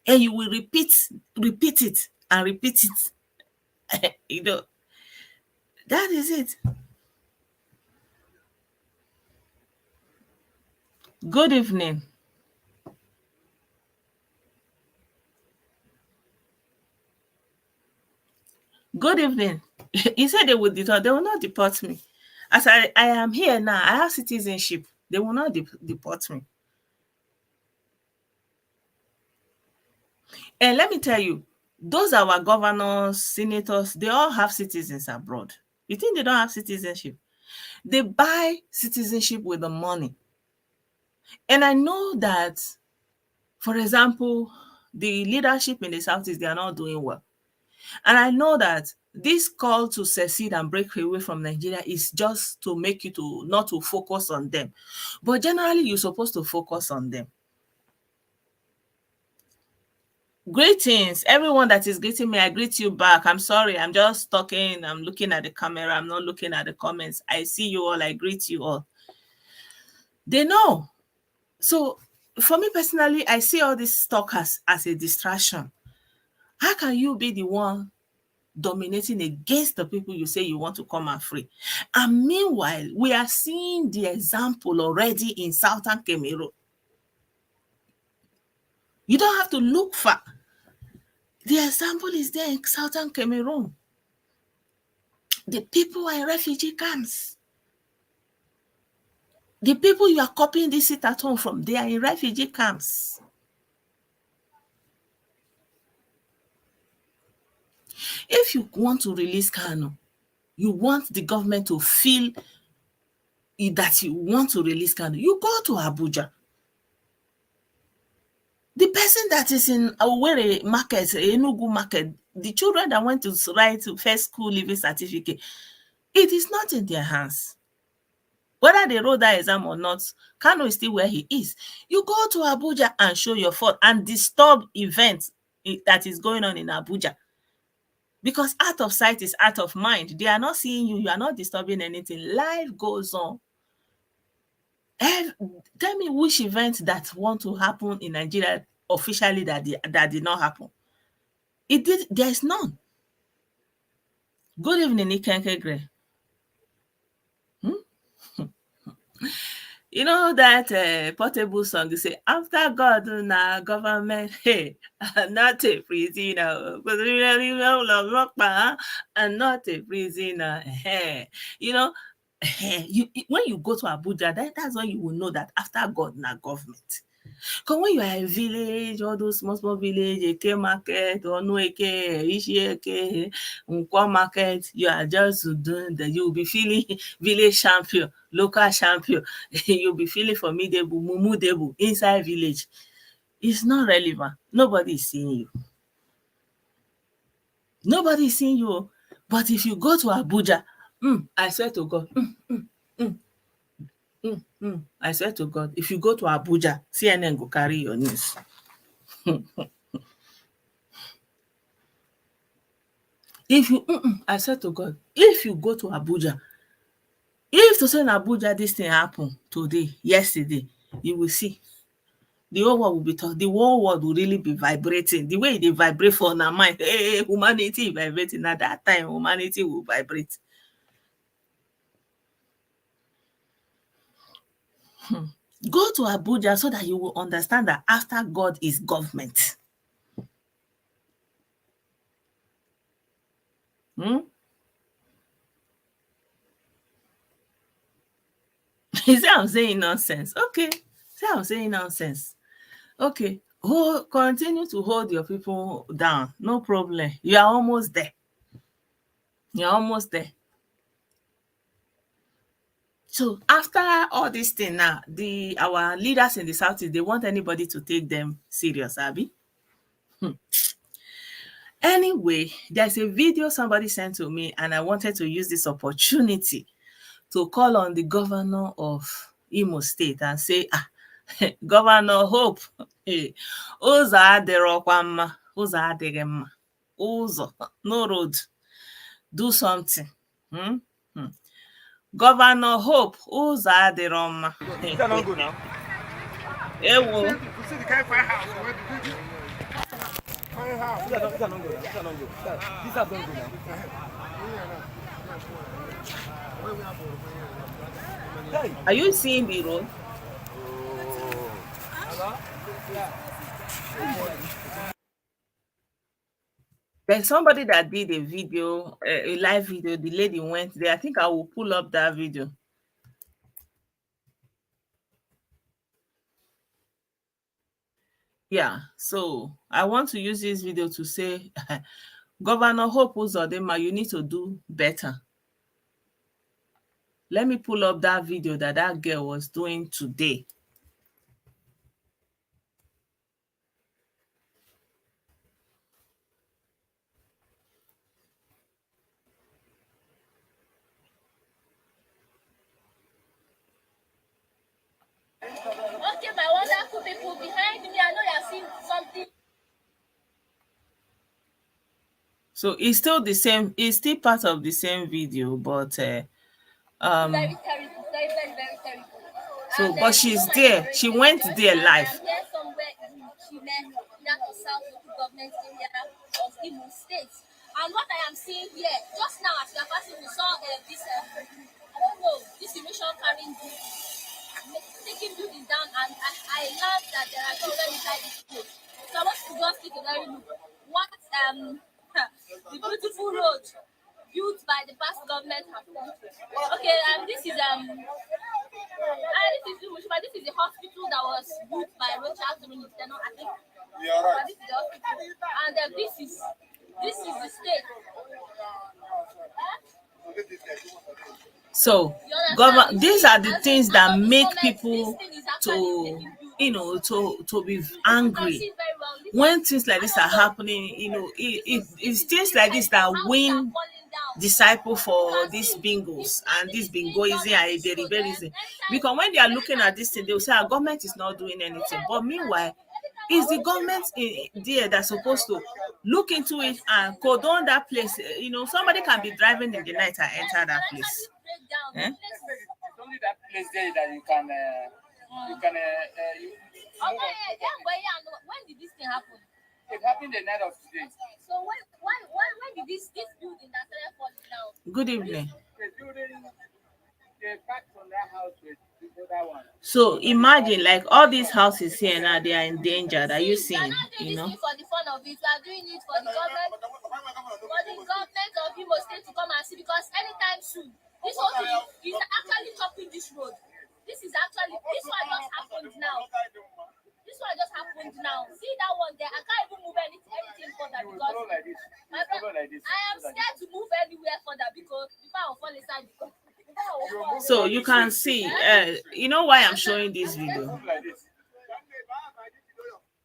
And you will repeat it and repeat it. You know, that is it. Good evening. Good evening. He said they would deport. They will not deport me. As I am here now, I have citizenship. They will not deport me. And let me tell you, those our governors, senators, they all have citizens abroad. You think they don't have citizenship? They buy citizenship with the money. And I know that, for example, the leadership in the Southeast, they are not doing well. And I know that this call to secede and break away from Nigeria is just to make you to not to focus on them. But generally, you're supposed to focus on them. Greetings. Everyone that is greeting me, I greet you back. I'm sorry. I'm just talking. I'm looking at the camera. I'm not looking at the comments. I see you all. I greet you all. They know. So for me personally, I see all this talk as a distraction. How can you be the one dominating against the people you say you want to come and free? And meanwhile, we are seeing the example already in Southern Cameroon. You don't have to look far. The example is there in Southern Cameroon. The people are in refugee camps. The people you are copying this sit at home from, they are in refugee camps. If you want to release Kano, you want the government to feel that you want to release Kano, you go to Abuja. The person that is in Owerri market, Enugu market, the children that went to write first school leaving certificate, it is not in their hands. Whether they wrote that exam or not, Kano is still where he is. You go to Abuja and show your fault and disturb events that is going on in Abuja. Because out of sight is out of mind. They are not seeing you. You are not disturbing anything. Life goes on. Tell me which event that want to happen in Nigeria officially that did not happen. There is none. Good evening, Ikenke Gray. You know that Portable song, you say, after God, na government, hey, not a prisoner, and not a prisoner. Hey. You know, when you go to Abuja, that's when you will know that after God, na government. Because when you are in village, all those small village, Eke market, or no Eke, Ishi Nkwa market, you are just doing that. You will be feeling village champion, local champion. You'll be feeling formidable, mumudable inside village. It's not relevant. Nobody is seeing you. Nobody is seeing you. But if you go to Abuja, I swear to God, I swear to God, if you go to Abuja, CNN go carry your news. If you, I swear to God, if you go to Abuja, If to say in Abuja this thing happen today, yesterday, you will see the whole world will be talking. The whole world will really be vibrating. The way they vibrate for our mind, hey, humanity vibrating at that time, humanity will vibrate. Go to Abuja so that you will understand that after God is government. You say I'm saying nonsense. Okay. Say I'm saying nonsense. Okay. Continue to hold your people down. No problem. You are almost there. You're almost there. So after all this thing now, our leaders in the Southeast, they want anybody to take them serious, Abby. Anyway, there's a video somebody sent to me, and I wanted to use this opportunity to call on the governor of Imo State and say, Governor Hope, ụzọ adịrọkwa mma, ụzọ adịghị mma, ụzọ, no road, do something. Governor Hope, ụzọ adịrọ mma. Ewo. Are you seeing the road? There's somebody that did a video, a live video. The lady went there. I think I will pull up that video. Yeah, so I want to use this video to say, Governor Hope Uzodinma, you need to do better. Let me pull up that video that girl was doing today. Okay, my wonderful people behind me, I know you have seen something. So it's still the same, it's still part of the same video, but very terrible, very, very, very terrible. So, and but she's there. She went there live. I'm here somewhere in Chile, that was South Local Government area of Imo State. And what I am seeing here, just now as we are passing, we saw this, I don't know, this emission carrying taking buildings down, and I learned that there are children inside this place. So I want to just take a very look. What the beautiful road built by the past government have done. Okay, this is this is the hospital that was built by Rochelle Minister, I think. Yeah, right. This is the hospital, and this is the state. So, these are the things that make people to be angry. When things like this are happening, it's things like this that win disciple for these bingos and these bingoism and derivatism. Because when they are looking at this thing, they will say our government is not doing anything. But meanwhile, it's the government there that's supposed to look into it and cordon that place. Somebody can be driving in the night and enter that place. It's only that place there that you can. When did this thing happen? It happened the night of today. So when did this building that started falling down? Good evening. The building, they packed from that house with that one. So imagine, like all these houses here now, they are endangered. Are you seeing? We are not doing this for the fun of it. We are doing it for the government of Imo State to come and see, because anytime soon, this whole thing is actually chopping this road. This one just happened now. See that one there? I can't even move anything further because I am scared to move anywhere further because if I will fall inside. So you can see, why I'm showing this video.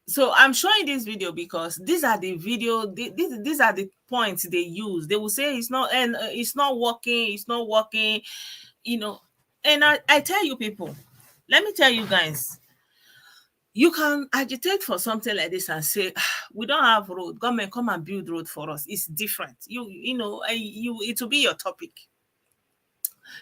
So I'm showing this video because these are the these are the points they use. They will say it's not working, And I tell you people, let me tell you guys, you can agitate for something like this and say, we don't have road. Government, come and build road for us. It's different. It will be your topic.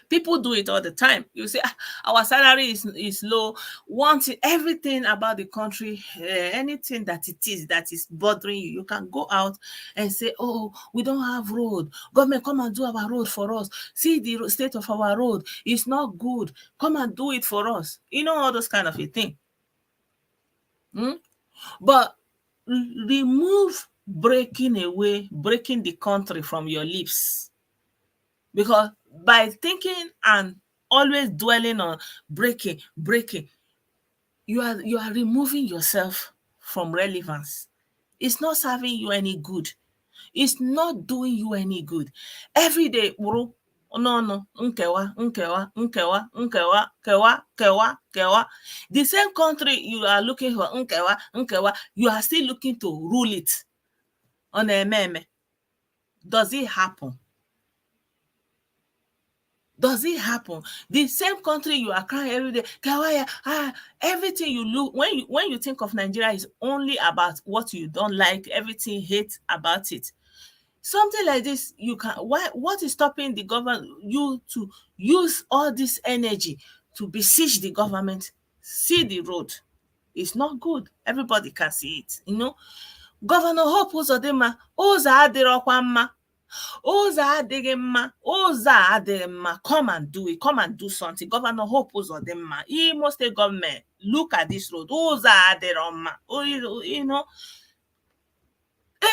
People do it all the time. You say, our salary is low. Want everything about the country, anything that it is that is bothering you, you can go out and say, oh, we don't have road. Government, come and do our road for us. See the state of our road. It's not good. Come and do it for us. You know, all those kind of a thing. But remove breaking the country from your lips. Because by thinking and always dwelling on breaking, you are removing yourself from relevance. It's not serving you any good. It's not doing you any good. Every day, bro, no, nkewa, nkewa, nkewa, nkewa, kewa, kewa, kewa. The same country you are looking for nkewa, nkewa, you are still looking to rule it on a meme. Does it happen? Does it happen? The same country you are crying every day, Kawaya, everything you look when you think of Nigeria is only about what you don't like, everything hate about it. Something like this, you can what is stopping the government you to use all this energy to besiege the government? See the road. It's not good. Everybody can see it, you know. Governor Hope Uzodinma, ụzọ adịrọkwa mma. Ụzọ adịghị mma. Ụzọ a adịghị mma. Come and do it. Come and do something. Governor Hope Uzodinma, Imo State government, look at this road. Ụzọ adịrọ mma. You know,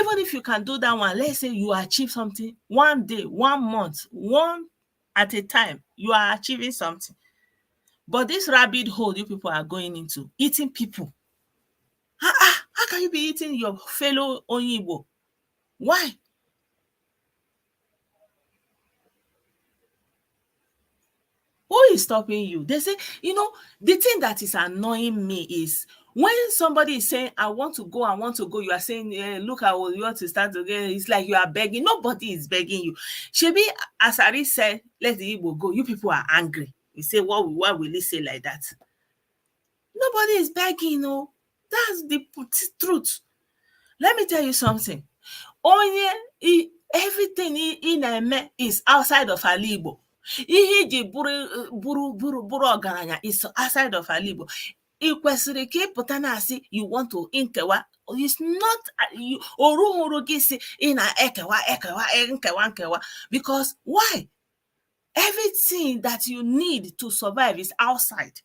even if you can do that one, let's say you achieve something one day, 1 month, one at a time, you are achieving something. But this rabbit hole you people are going into, eating people. How can you be eating your fellow Onyibo? Why? Who is stopping you? They say, you know, the thing that is annoying me is when somebody is saying, I want to go, you are saying, look, you want to start again. It's like you are begging. Nobody is begging you. Shebi, as Ari said, let the Igbo go. You people are angry. You say, why will he say like that? Nobody is begging, no. That's the truth. Let me tell you something. Everything in Eme is outside of ala Igbo. Ihe iji bụrụ ọgaranya is outside of ala Igbo. Ị kwesịrị ka ịpụta na-asị you want to nkewa. It's not oruhuru gị si ị na-ekewa nkewa. Because why? Everything that you need to survive is outside.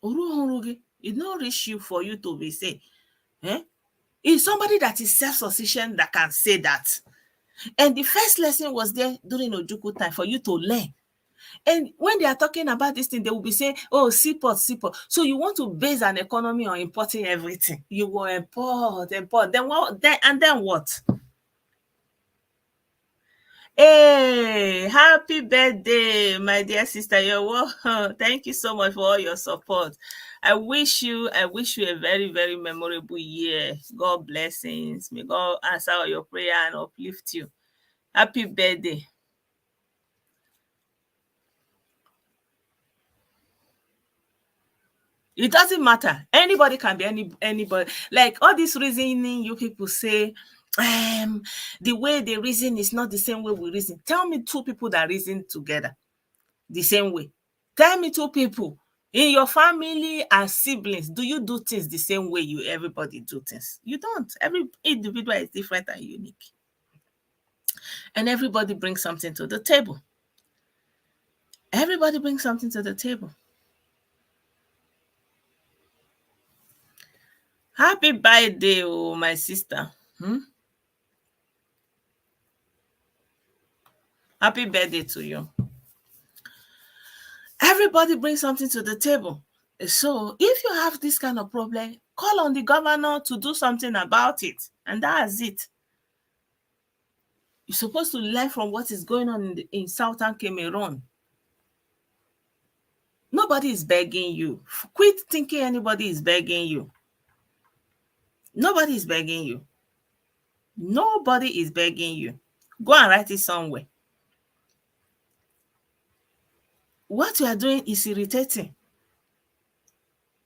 Oruhuru gị, it not reach you for you to be saying. It's somebody that is self-sufficient that can say that. And the first lesson was there during Ojukwu time for you to learn. And when they are talking about this thing, they will be saying, oh, seaport. So you want to base an economy on importing everything. You will import. Then what? Then what? Hey, happy birthday, my dear sister. You're welcome. Thank you so much for all your support. I wish you a very, very memorable year. God blessings. May God answer all your prayer and uplift you. Happy birthday. It doesn't matter. Anybody can be anybody. Like all this reasoning you people say, the way they reason is not the same way we reason. Tell me two people that reason together the same way. Tell me two people in your family and siblings. Do you do things the same way everybody do things? You don't. Every individual is different and unique. And everybody brings something to the table. Everybody brings something to the table. Happy birthday, oh, my sister. Happy birthday to you. Everybody brings something to the table. So if you have this kind of problem, call on the governor to do something about it. And that's it. You're supposed to learn from what is going on in Southern Cameroon. Nobody is begging you. Quit thinking anybody is begging you. Nobody is begging you. Nobody is begging you. Go and write it somewhere. What you are doing is irritating.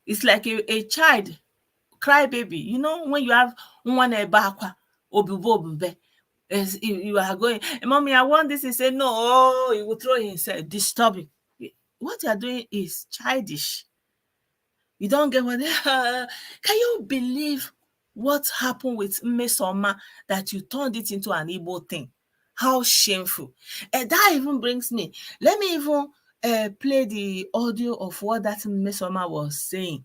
It's like a child, cry baby. You know, when you have one ebakwa, obube. You are going, mommy, I want this. He said, no, oh, he will throw himself, disturbing. What you are doing is childish. You don't get what can you believe what happened with Mmesoma, that you turned it into an Igbo thing? How shameful. And that even brings me, let me even play the audio of what that Mmesoma was saying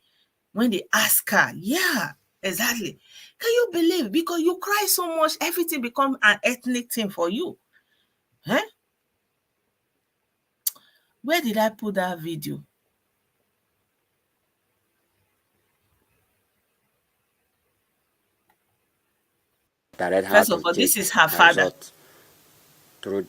when they ask her. Yeah, exactly. Can you believe? Because you cry so much, everything becomes an ethnic thing for you. Huh? Where did I put that video? direct how First of to all, this check is her her father. result through.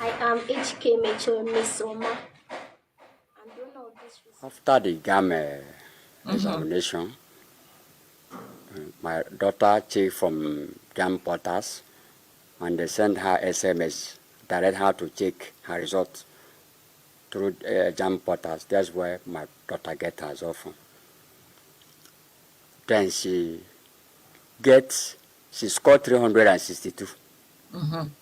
I am HK Mecho Miss Oma. After the GAM examination, my daughter checked from GAM portals, and they sent her SMS, direct how to check her result through GAM portals. That's where my daughter gets her result from. Then she scored 362.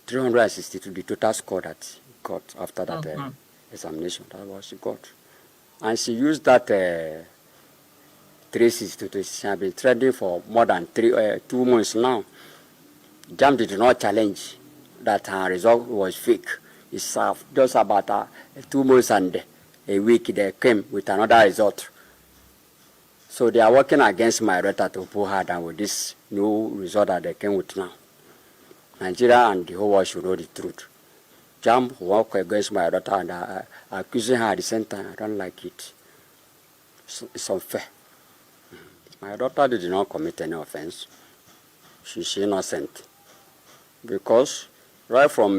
362, the total score that she got after that examination. That was she got. And she used that 362. She has been trending for more than 2 months now. JAM did not challenge that her result was fake. It's just about 2 months and a week they came with another result. So they are working against my daughter to pull her down with this new result that they came with now. Nigeria and the whole world should know the truth. JAM work against my daughter and accusing her at the same time. I don't like it. It's unfair. My daughter did not commit any offense. She's innocent. Because right from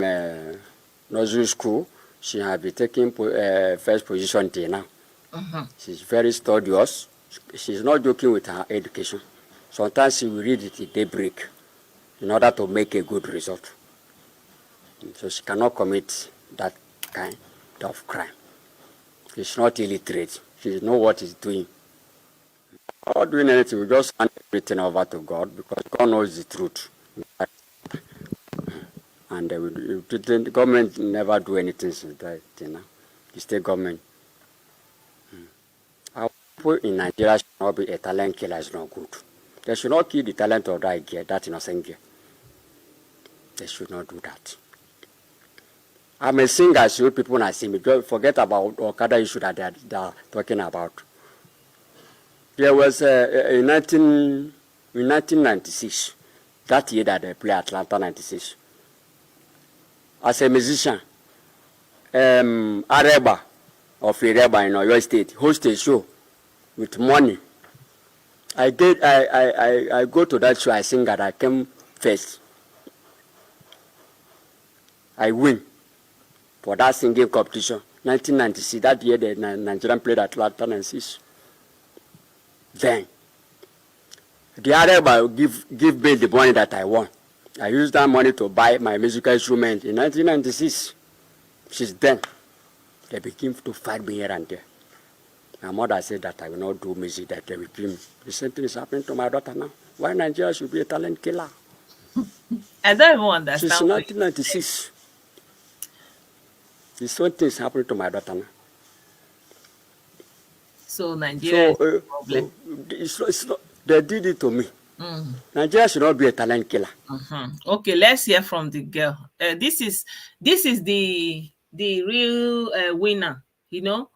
nursery school, she has been taking first position till now. She's very studious. She's not joking with her education. Sometimes she will read it at daybreak in order to make a good result. So she cannot commit that kind of crime. She's not illiterate. She knows what she's doing. Not doing anything, we just hand everything over to God because God knows the truth. And the government never do anything since that, the state government. Our people in Nigeria should not be a talent killer. It's not good. They should not kill the talent of that innocent girl. They should not do that. I'm a singer, so people not see me. Forget about Okada issue that they are talking about. There was in 1996, that year that they played Atlanta 96. As a musician, Areba of Ireba in Oyo State hosted a show with money. I go to that show, I sing that I came first. I win for that singing competition. 1996, that year the Nigerian played Atlanta 96. Then the Areba give me the money that I won. I used that money to buy my musical instrument in 1996. Since then, they begin to fight me here and there. My mother said that I will not do music, that they will kill me. The same thing is happening to my daughter now. Why Nigeria should be a talent killer? I don't even understand. Since 1996. The same thing is happening to my daughter now. So Nigeria is a problem. It's not, they did it to me. Nigeria should not be a talent killer. Okay, let's hear from the girl. This is the real winner. You know,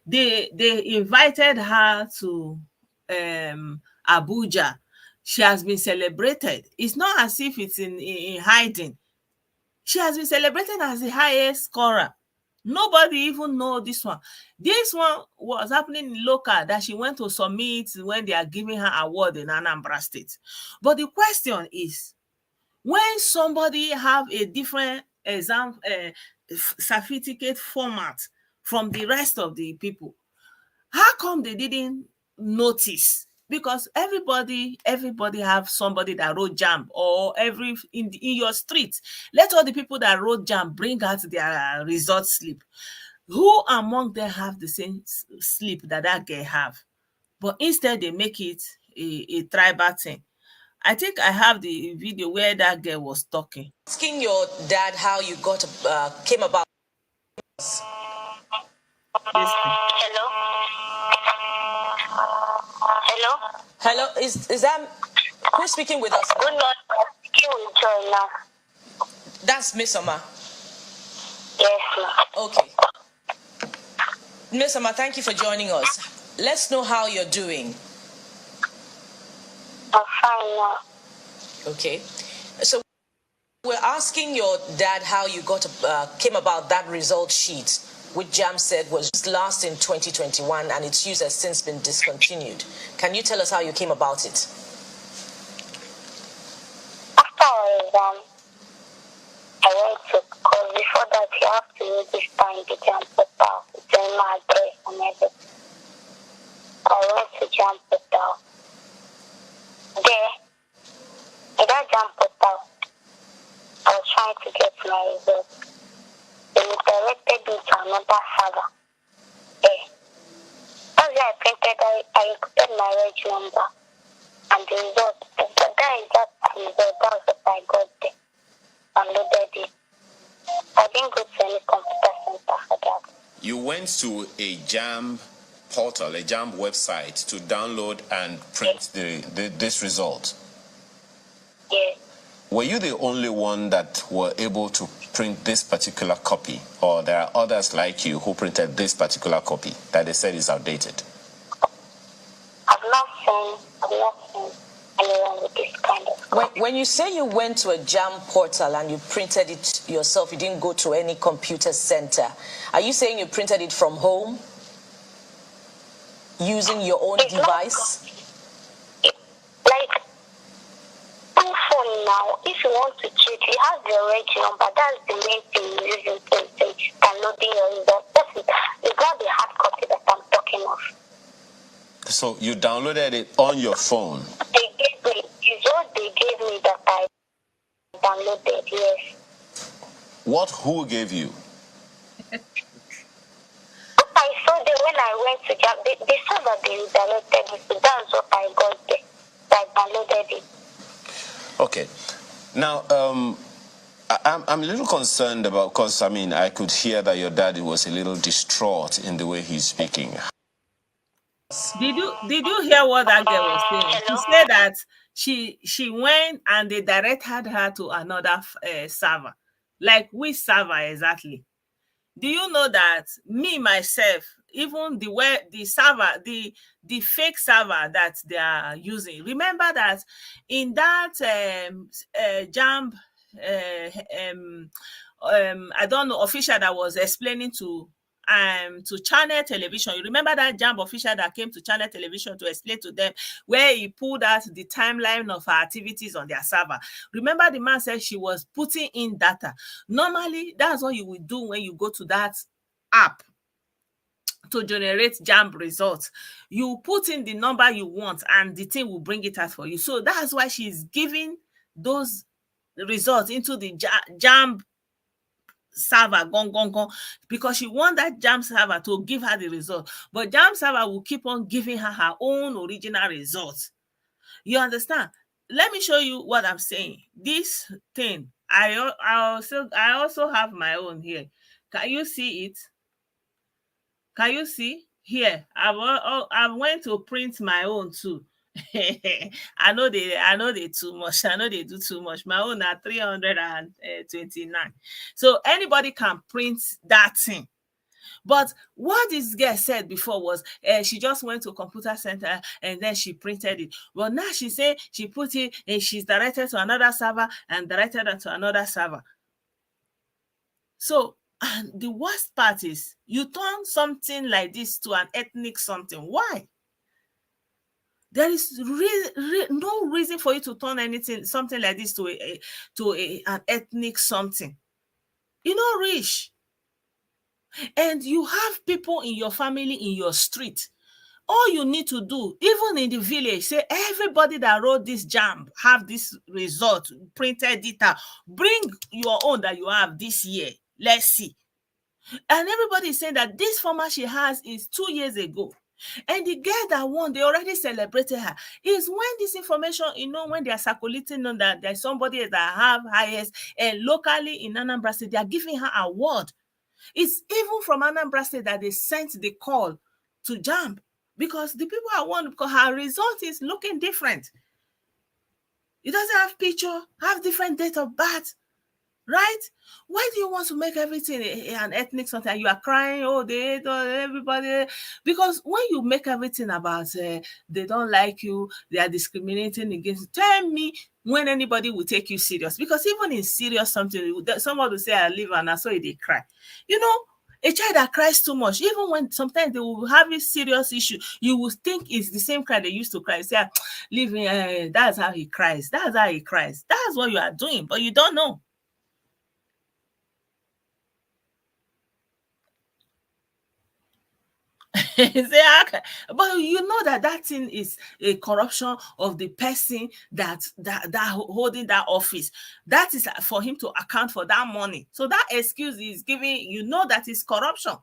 they invited her to Abuja. She has been celebrated. It's not as if it's in hiding. She has been celebrated as the highest scorer. Nobody even know this one. This one was happening in local that she went to submit when they are giving her award in Anambra State. But the question is, when somebody have a different exam certificate format from the rest of the people, how come they didn't notice? Because everybody have somebody that wrote jam, or in your street. Let all the people that wrote jam bring out their result slip. Who among them have the same sleep that that girl have? But instead they make it a tribal thing. I think I have the video where that girl was talking. Asking your dad how you got came about. Listen. Hello? Hello? Hello, is that who's speaking with us? Good morning. Speaking with Joy now. That's Miss Oma. Yes, ma'am. Okay. Miss Oma, thank you for joining us. Let's know how you're doing. I'm fine now. Okay. So we're asking your dad how you got came about that result sheet, which JAM said was last in 2021 and its use has since been discontinued. Can you tell us how you came about it? After our exam, I went to, because before that you have to register in the JAM portal, then my address and everything. I went to JAM portal. There, in that JAM portal, I was trying to get my results. They redirected me to another server. There. That's why I printed, I included my reg number and the result. That is that result. That's what I got there. Downloaded it. I didn't go to any computer center for that. You went to a JAM portal, a JAM website to download and print this result. Yes. Were you the only one that were able to print this particular copy, or there are others like you who printed this particular copy that they said is outdated? I've not seen anyone with this kind of copy. When you say you went to a JAM portal and you printed it yourself, you didn't go to any computer center, are you saying you printed it from home using your own device? Like, on phone now, if you want to check, you have your reg number. That's the main thing you're using to downloading your result. It's not the hard copy that I'm talking of. So you downloaded it on your phone? They gave me, it's what they gave me that I downloaded, yes. Who gave you? I saw them when I went to JAM. They said that they redirected it, so that's what I got there. I downloaded it. Okay. Now, I'm a little concerned about, because, I mean, I could hear that your daddy was a little distraught in the way he's speaking. Did you hear what that girl was saying? She said that she went and they directed her to another server. Like which server exactly? Do you know that me myself, even the server, the fake server that they are using? Remember that in that JAM I don't know, official that was explaining to Channel Television. You remember that JAM official that came to Channel Television to explain to them where he pulled out the timeline of her activities on their server? Remember the man said she was putting in data. Normally, that's what you will do when you go to that app to generate JAM results. You put in the number you want and the thing will bring it out for you. So that's why she's giving those results into the JAM server gone, because she want that JAM server to give her the result, but JAM server will keep on giving her own original results. You understand? Let me show you what I'm saying. This thing, I also have my own here. Can you see it? Can you see here? I went to print my own too. I know they too much. I know they do too much. My own are 329. So anybody can print that thing. But what this girl said before was she just went to a computer center and then she printed it. Well, now she said she put it and she's directed to another server and directed it to another server. So the worst part is you turn something like this to an ethnic something. Why? There is no reason for you to turn something like this to an ethnic something. You know, rich. And you have people in your family, in your street. All you need to do, even in the village, say everybody that wrote this JAM have this result, printed it out. Bring your own that you have this year. Let's see. And everybody is saying that this format she has is 2 years ago. And the girl that won, they already celebrated her. Is when this information, when they are circulating on that there's somebody that have highest, and locally in Anambra State, they are giving her award. It's even from Anambra State that they sent the call to jump, because the people are won, because her result is looking different. It doesn't have picture, have different date of birth. Right? Why do you want to make everything an ethnic something? You are crying, oh, they hate everybody. Because when you make everything about they don't like you, they are discriminating against you, tell me when anybody will take you serious. Because even in serious something, someone will say, I live and I saw it, they cry. A child that cries too much, even when sometimes they will have a serious issue, you will think it's the same cry they used to cry. Say, living, that's how he cries. That's how he cries. That's what you are doing, but you don't know. But you know that thing is a corruption of the person that holding that office. That is for him to account for that money. So that excuse is giving, that is corruption.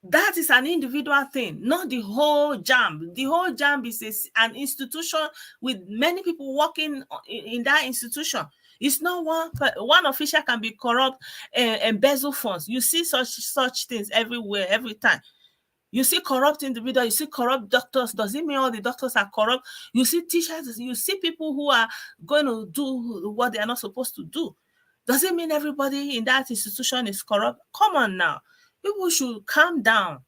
That is an individual thing, not the whole JAMB. The whole JAMB is an institution with many people working in that institution. It's not one official can be corrupt and embezzle funds. You see such things everywhere, every time. You see corrupt individuals, you see corrupt doctors. Does it mean all the doctors are corrupt? You see teachers, you see people who are going to do what they are not supposed to do. Does it mean everybody in that institution is corrupt? Come on now. People should calm down.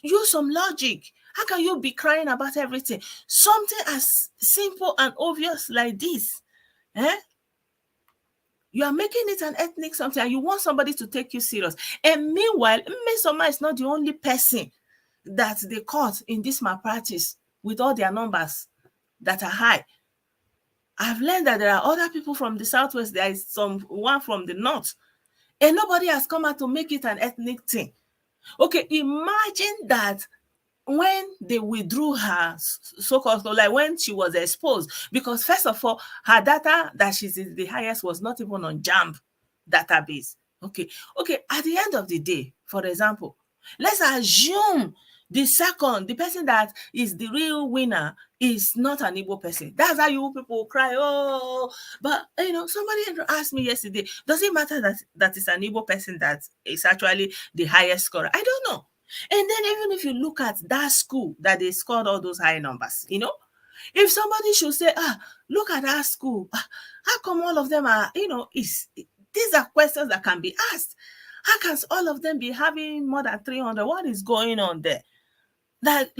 Use some logic. How can you be crying about everything? Something as simple and obvious like this. You are making it an ethnic something, and you want somebody to take you serious. And meanwhile, Mmesoma is not the only person that they caught in this malpractice with all their numbers that are high. I've learned that there are other people from the southwest. There is one from the north, and nobody has come out to make it an ethnic thing. Okay, imagine that when they withdrew her so-called, like when she was exposed, because first of all, her data that she's the highest was not even on JAMB database. Okay, at the end of the day, for example, let's assume the person that is the real winner is not an Igbo person. That's how you people cry, oh, but somebody asked me yesterday, does it matter that it's an Igbo person that is actually the highest scorer? I don't know. And then even if you look at that school that they scored all those high numbers, if somebody should say, look at that school, how come all of them are, these are questions that can be asked. How can all of them be having more than 300? What is going on there? Like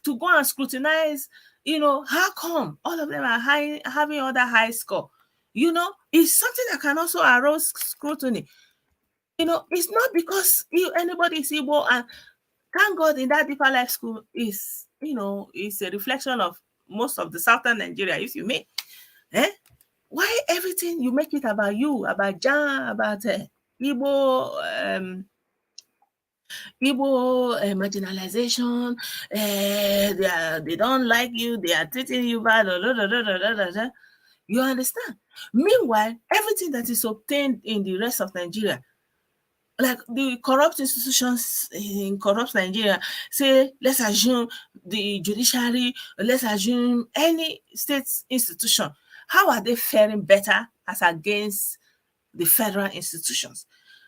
to go and scrutinize, how come all of them are having other high score? It's something that can also arouse scrutiny. It's not because anybody is Igbo, and thank God in that Deeper Life School is a reflection of most of the southern Nigeria, if you may. Why everything you make it about you, about Jan, about Igbo, marginalization, they don't like you, they are treating you bad, you understand? Meanwhile, everything that is obtained in the rest of Nigeria, like the corrupt institutions in corrupt Nigeria, say, let's assume the judiciary, let's assume any state institution, how are they faring better as against the federal institutions?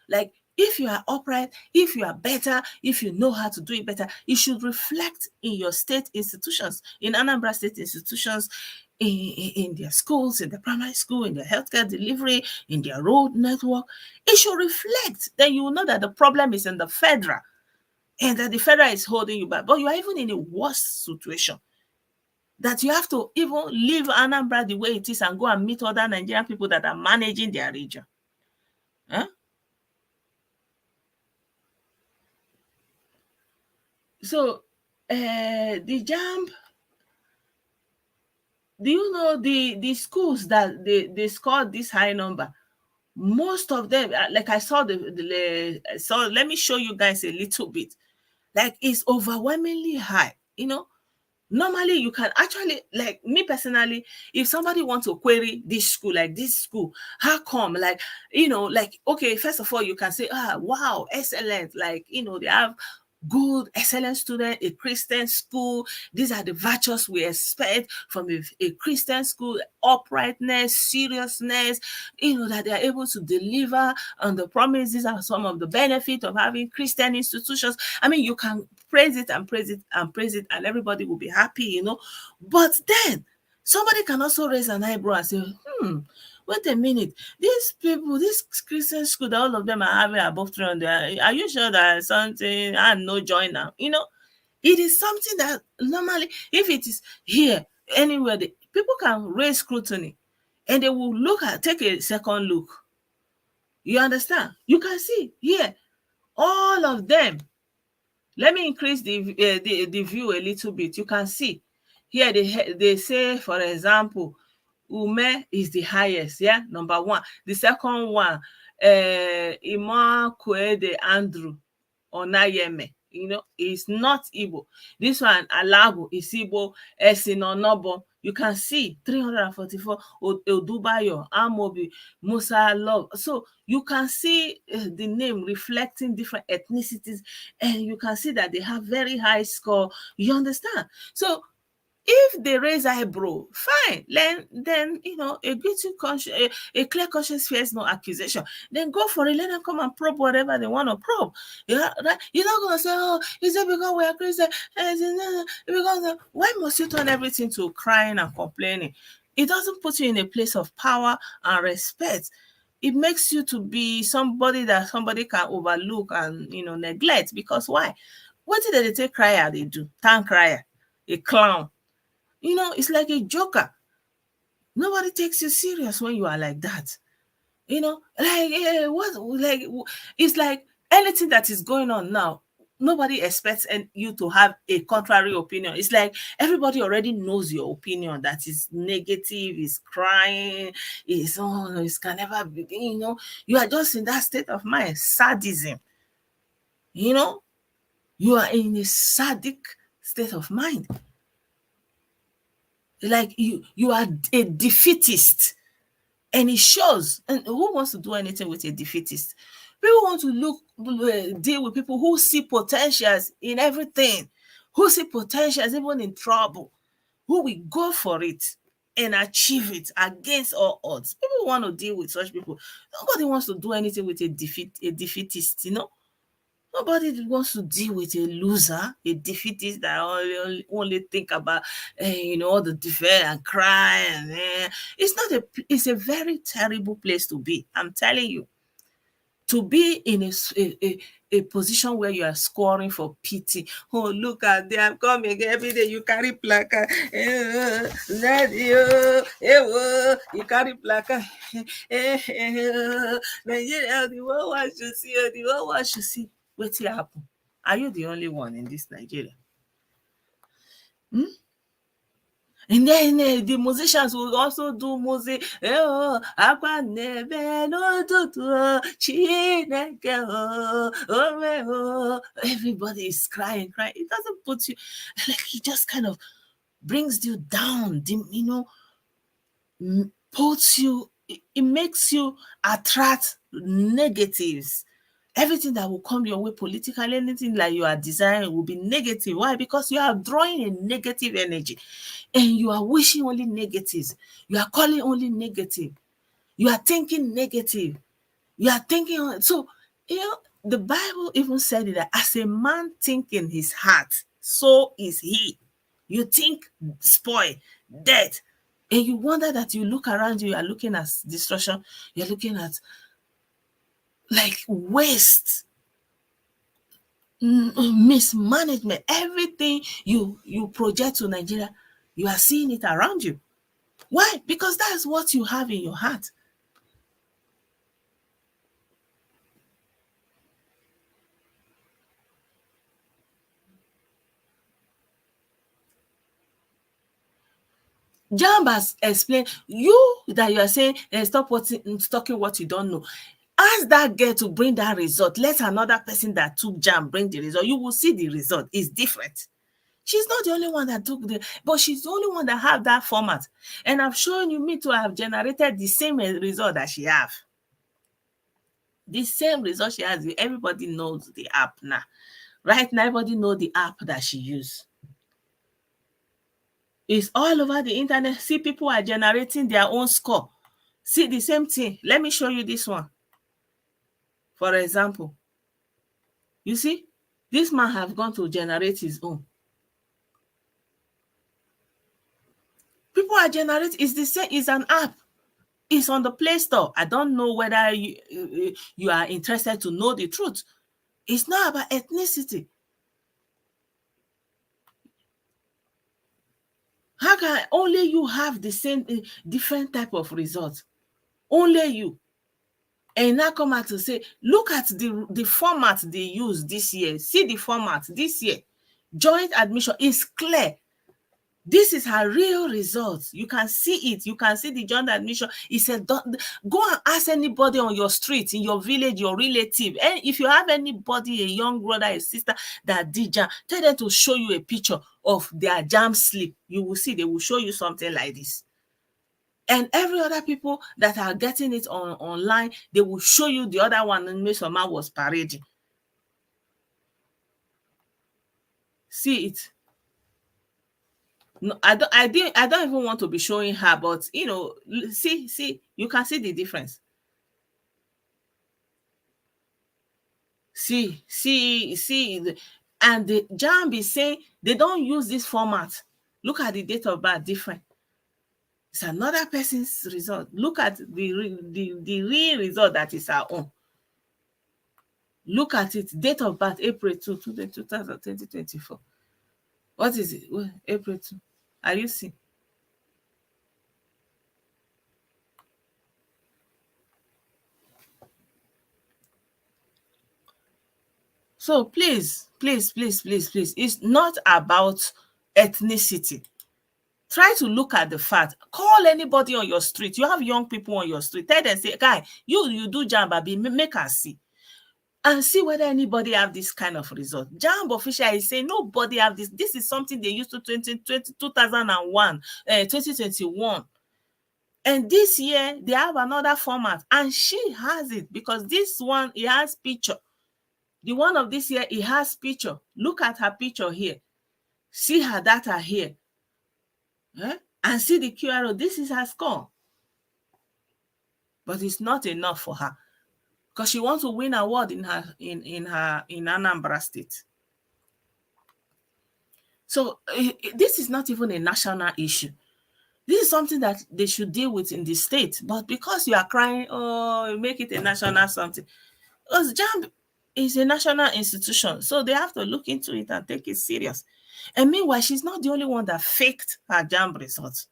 Like, if you are upright, if you are better, if you know how to do it better, it should reflect in your state institutions, in Anambra state institutions, in their schools, in the primary school, in their healthcare delivery, in their road network. It should reflect. Then you will know that the problem is in the federal, and that the federal is holding you back. But you are even in a worse situation, that you have to even leave Anambra the way it is and go and meet other Nigerian people that are managing their region. So the JAMB, do you know the schools that they scored this high number? Most of them, like I saw so let me show you guys a little bit. Like, it's overwhelmingly high. Normally you can actually, like me personally, if somebody wants to query this school, like this school, how come, like, like, okay, first of all, you can say, wow, excellent, like, they have good, excellent student, a Christian school. These are the virtues we expect from a Christian school: uprightness, seriousness, that they are able to deliver on the promise. These are some of the benefits of having Christian institutions. I mean, you can praise it and praise it and praise it, and everybody will be happy. But then somebody can also raise an eyebrow and say, wait a minute, these people, this Christian school that all of them are having above 300, are you sure that something, and no join now? It is something that normally, if it is here, anywhere, people can raise scrutiny, and they will take a second look. You understand? You can see here, all of them. Let me increase the view a little bit. You can see here, they say, for example, Ume is the highest, yeah, number one. The second one, Ima Kwede Andrew Onayeme, is not Igbo. This one, Alago, is Igbo. Esinonobo, you can see 344, Odubayo, Amobi, Musa Love. So you can see the name reflecting different ethnicities, and you can see that they have very high score. You understand? So if they raise eyebrow, fine. Then a guilty conscience, a clear conscience fears no accusation. Then go for it. Let them come and probe whatever they want to probe. Yeah, right? You're not gonna say, "Oh, is it because we are Christian?" Because why must you turn everything to crying and complaining? It doesn't put you in a place of power and respect. It makes you to be somebody that somebody can overlook and neglect. Because why? What did they take crier? They do town crier, a clown. It's like a joker. Nobody takes you serious when you are like that. It's like anything that is going on now, nobody expects you to have a contrary opinion. It's like everybody already knows your opinion, that is negative, is crying, is it can never be. You are just in that state of mind, sadism. You are in a sadic state of mind. Like you are a defeatist, and it shows. And who wants to do anything with a defeatist? People want to deal with people who see potentials in everything, who see potentials even in trouble, who will go for it and achieve it against all odds. People want to deal with such people. Nobody wants to do anything with a defeatist. Nobody wants to deal with a loser, a defeatist that only think about, all the defeat and cry. And it's a very terrible place to be. I'm telling you. To be in a position where you are scoring for pity. Oh, look at them coming every day. You carry placard. You carry placard. Nigeria, the world wants to see. The world wants to see. What's happen? Are you the only one in this Nigeria? And then the musicians will also do music. Everybody is crying. It doesn't put you, like, it just kind of brings you down, puts you, it makes you attract negatives. Everything that will come your way politically, anything like you are desiring, will be negative. Why? Because you are drawing a negative energy, and you are wishing only negatives. You are calling only negative. You are thinking negative. You are thinking. So, the Bible even said it, that as a man think in his heart, so is he. You think spoil, death, and you wonder that you look around you are looking at destruction. You're looking at like waste, mismanagement. Everything you project to Nigeria, you are seeing it around you. Why? Because that's what you have in your heart. Jamb has explained, you that you are saying, stop talking what you don't know. Ask that girl to bring that result. Let another person that took Jamb bring the result. You will see the result is different. She's not the only one that took but she's the only one that have that format. And I've shown you me to have generated the same result that she have. The same result she has. Everybody knows the app now. Right now, everybody know the app that she used. It's all over the internet. See, people are generating their own score. See the same thing. Let me show you this one. For example, you see, this man have gone to generate his own. People are generating. It's the same. It's an app. It's on the Play Store. I don't know whether you are interested to know the truth. It's not about ethnicity. How can only you have the same different type of results? Only you. And now come out to say, look at the format they use this year. See the format this year. Joint admission is clear. This is her real results. You can see it. You can see the joint admission. He said, go and ask anybody on your street, in your village, your relative. And if you have anybody, a young brother, a sister that did jam, tell them to show you a picture of their jam slip. You will see they will show you something like this. And every other people that are getting it online, they will show you the other one. And Miss Oma was parading. See it. No, I don't even want to be showing her, but you know, see, you can see the difference. See, and the JAMB is saying they don't use this format. Look at the date of birth different. It's another person's result. Look at the real result that is our own. Look at it. Date of birth, April 2, 2024. What is it? April 2. Are you seeing? So please, it's not about ethnicity. Try to look at the fact. Call anybody on your street. You have young people on your street. Tell them, say, guy, you do JAMB, Abi, make us see. And see whether anybody have this kind of result. JAMB official is saying nobody have this. This is something they used to 2001, 2021. And this year, they have another format. And she has it because this one, it has picture. The one of this year, it has picture. Look at her picture here. See her data here. And see the QR. This is her score. But it's not enough for her. Because she wants to win award in Anambra State. So this is not even a national issue. This is something that they should deal with in the state. But because you are crying, oh, make it a national something. Because JAMB is a national institution. So they have to look into it and take it serious. And meanwhile, she's not the only one that faked her JAMB results.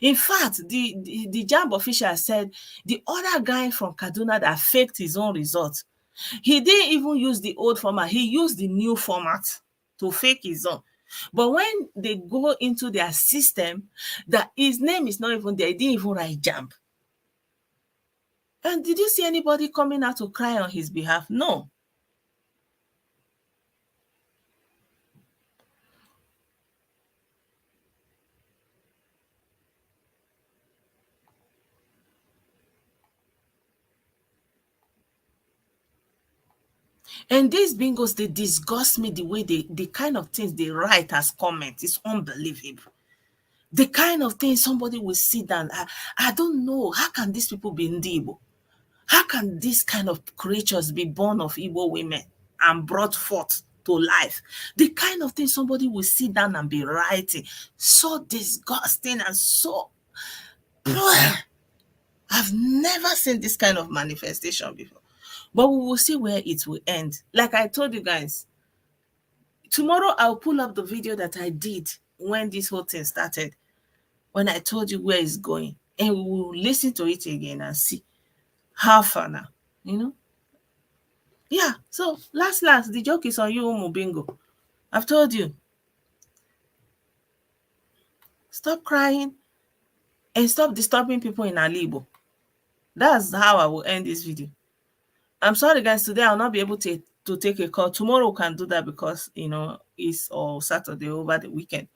In fact, the JAMB official said the other guy from Kaduna that faked his own results, he didn't even use the old format. He used the new format to fake his own. But when they go into their system, that his name is not even there, he didn't even write JAMB. And did you see anybody coming out to cry on his behalf? No. And these bingos, they disgust me the way the kind of things they write as comments. It's unbelievable. The kind of things somebody will sit down. I don't know. How can these people be Ndi Igbo? How can these kind of creatures be born of Igbo women and brought forth to life? The kind of thing somebody will sit down and be writing. So disgusting and so... I've never seen this kind of manifestation before. But we will see where it will end. Like I told you guys, tomorrow I'll pull up the video that I did when this whole thing started, when I told you where it's going. And we will listen to it again and see how far now, you know? Yeah, so last, the joke is on you, Umu Bingo. I've told you. Stop crying and stop disturbing people in Alibo. That's how I will end this video. I'm sorry, guys. Today I'll not be able to take a call. Tomorrow we can do that because, you know, East or Saturday over the weekend.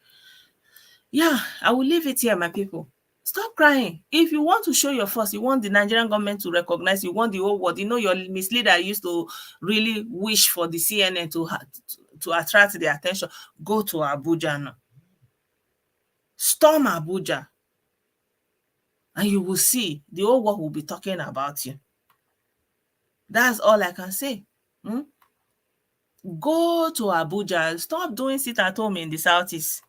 Yeah, I will leave it here, my people. Stop crying. If you want to show your force, you want the Nigerian government to recognize, you want the whole world. You know, your misleader used to really wish for the CNN to attract the attention. Go to Abuja now. Storm Abuja. And you will see the whole world will be talking about you. That's all I can say. Go to Abuja. Stop doing sit at home in the Southeast.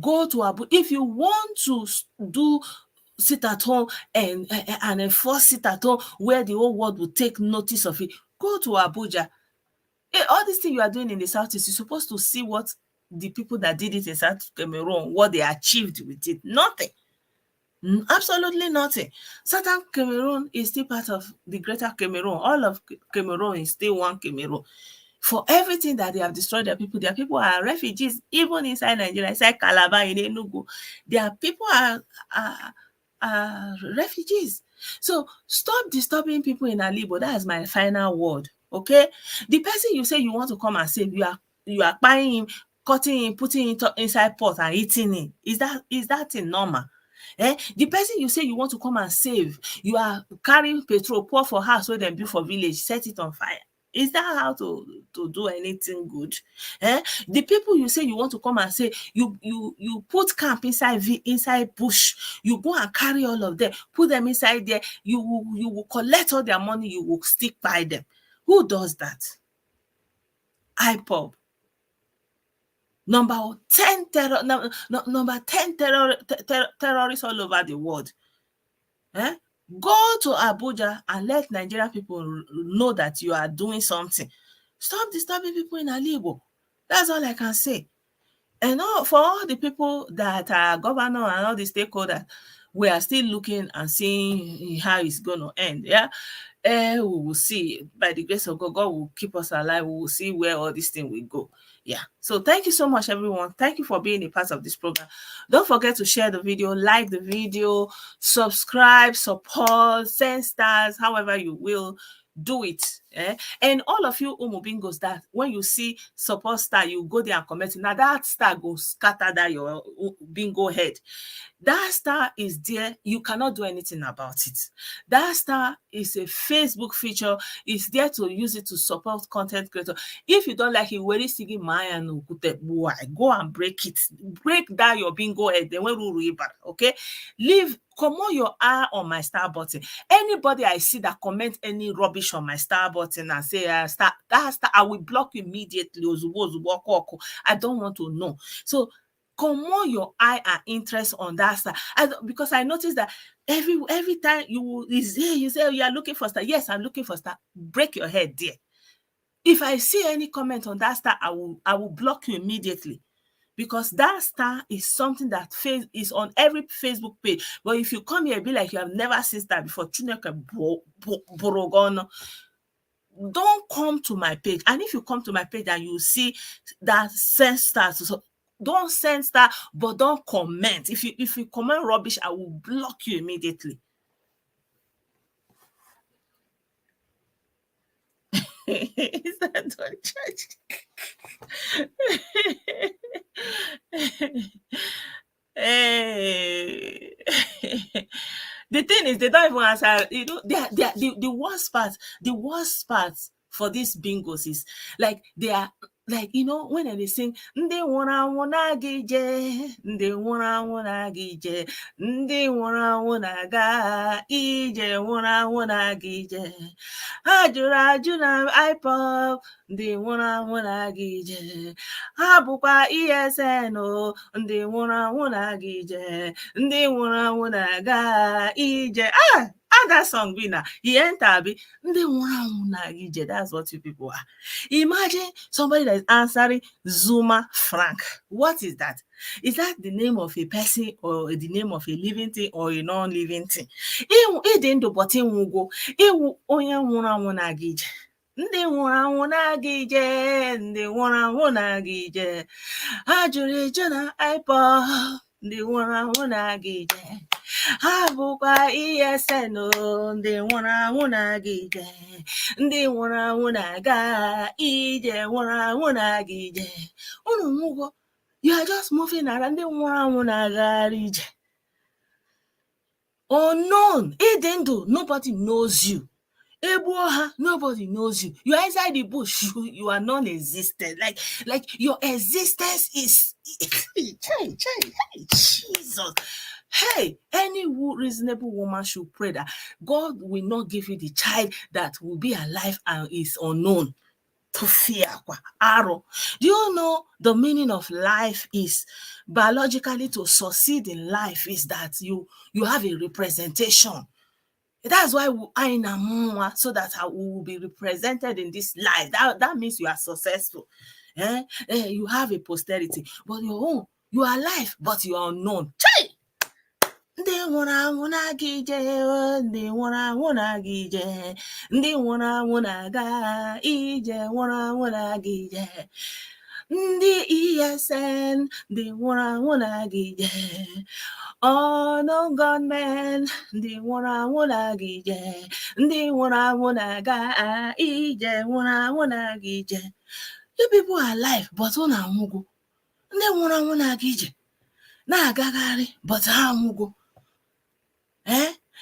Go to Abuja. If you want to do sit at home and enforce sit at home where the whole world will take notice of it, go to Abuja. All these things you are doing in the Southeast, you're supposed to see what the people that did it in South Cameroon, what they achieved with it. Nothing. Absolutely nothing. Southern Cameroon is still part of the greater Cameroon. All of Cameroon is still one Cameroon. For everything that they have destroyed their people are refugees, even inside Nigeria, inside Calabar, in Enugu. Their people are refugees. So stop disturbing people in Alibo. That is my final word. Okay? The person you say you want to come and save, you are buying him, cutting him, putting him inside pot and eating him. Is that normal? The person you say you want to come and save, you are carrying petrol, pour for house where dem build for village, set it on fire. Is that how to do anything good? The people you say you want to come and say, you put camp inside bush, you go and carry all of them, put them inside there, you will collect all their money, you will stick by them. Who does that? IPOB. Number 10 terrorists all over the world. Go to Abuja and let Nigerian people know that you are doing something. Stop disturbing people in Alibo. That's all I can say. And for all the people that are governor and all the stakeholders, we are still looking and seeing how it's going to end. We will see. By the grace of God, God will keep us alive. We will see where all this thing will go. So thank you so much, everyone. Thank you for being a part of this program. Don't forget to share the video, like the video, subscribe, support, send stars, however you will. Do it. And all of you Umubingos, that when you see support star, you go there and comment. Now that star goes scatter that your bingo head. That star is there. You cannot do anything about it. That star is a Facebook feature. It's there to use it to support content creator. If you don't like it, go and break it. Break that your bingo head. Then okay? Come on your eye on my star button. Anybody I see that comment any rubbish on my star button and say star, I will block you immediately. I don't want to know. So come on your eye and interest on that star. Because I noticed that every time you say you are looking for star. Yes, I'm looking for star. Break your head there. If I see any comment on that star, I will block you immediately. Because that star is something that is on every Facebook page. But if you come here, be like you have never seen star before, don't come to my page. And if you come to my page and you see that send stars, so don't send star, but don't comment. If you comment rubbish, I will block you immediately. Is that on church? Hey. The thing is, they don't even answer. You know, the worst part for these bingos is like they are like, you know, when they sing ndị nwụrụ anwụ na-aga ije, ndị nwụrụ anwụ na-aga ije, ndị nwụrụ anwụ na-aga ije, nwụrụ anwụ na-aga ije, ha jụrụ ajụ na IPOB, ndị nwụrụ anwụ na-aga ije, ha bụkwa ESN, ndị nwụrụ anwụ na-aga ije, ndị nwụrụ anwụ na-aga ije. That song be now. He enter be that's what you people are. Imagine somebody that is answering Zuma Frank. What is that? Is that the name of a person or the name of a living thing or a non-living thing? He didn't do but he will go. He will only wanna gije. Ndị nwụrụ anwụ na-aga ije, ndị nwụrụ anwụ na-aga ije, ha jụrụ eju na IPOB, ndị nwụrụ anwụ na-aga ije. Ha bụkwa ESN, ndị nwụrụ anwụ na-aga ije. Ndị nwụrụ anwụ na-aga ije, nwụrụ anwụ na-aga ije. Unu nwụgo, you are just moving around, ndị nwụrụ anwụ na-agagharị ije. Unknown, ịdị ndụ, nobody knows you. Ebuoha, nobody knows you. You are inside the bush, you are non-existent. Like your existence is hey, Jesus. Hey, any reasonable woman should pray that God will not give you the child that will be alive and is unknown. To fear. Arrow. Do you know the meaning of life is biologically to succeed in life is that you have a representation. That's why I am so that I will be represented in this life. That means you are successful. You have a posterity, but your own, you are alive, but you are unknown. Chai! Ndị nwụrụ anwụ na-aga ije, ndị nwụrụ anwụ na-aga ije, ndị nwụrụ anwụ na-aga ije, nwụrụ anwụ na-aga ije. Ndị ESN, ndị nwụrụ anwụ na-aga ije. Ọnụ gunmen, ndị nwụrụ anwụ na-aga ije, ndị nwụrụ anwụ na-aga ije, nwụrụ anwụ na-aga ije. You people are alive, but unu anwụgo. Ndị nwụrụ anwụ na-aga ije, na-agagharị, but ha anwụgo.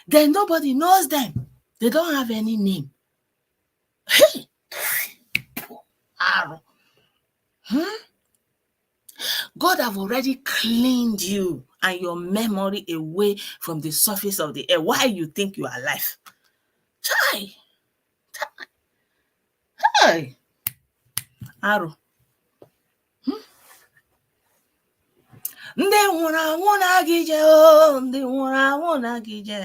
Then nobody knows them. They don't have any name. Hey! God have already cleaned you and your memory away from the surface of the air. Why you think you are alive? Chai! Hey! Arrow. Ndị nwụrụ anwụ na-aga ije, ndị nwụrụ anwụ na-aga ije.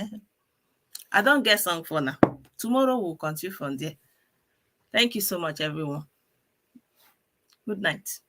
I don't get song for now. Tomorrow we'll continue from there. Thank you so much, everyone. Good night.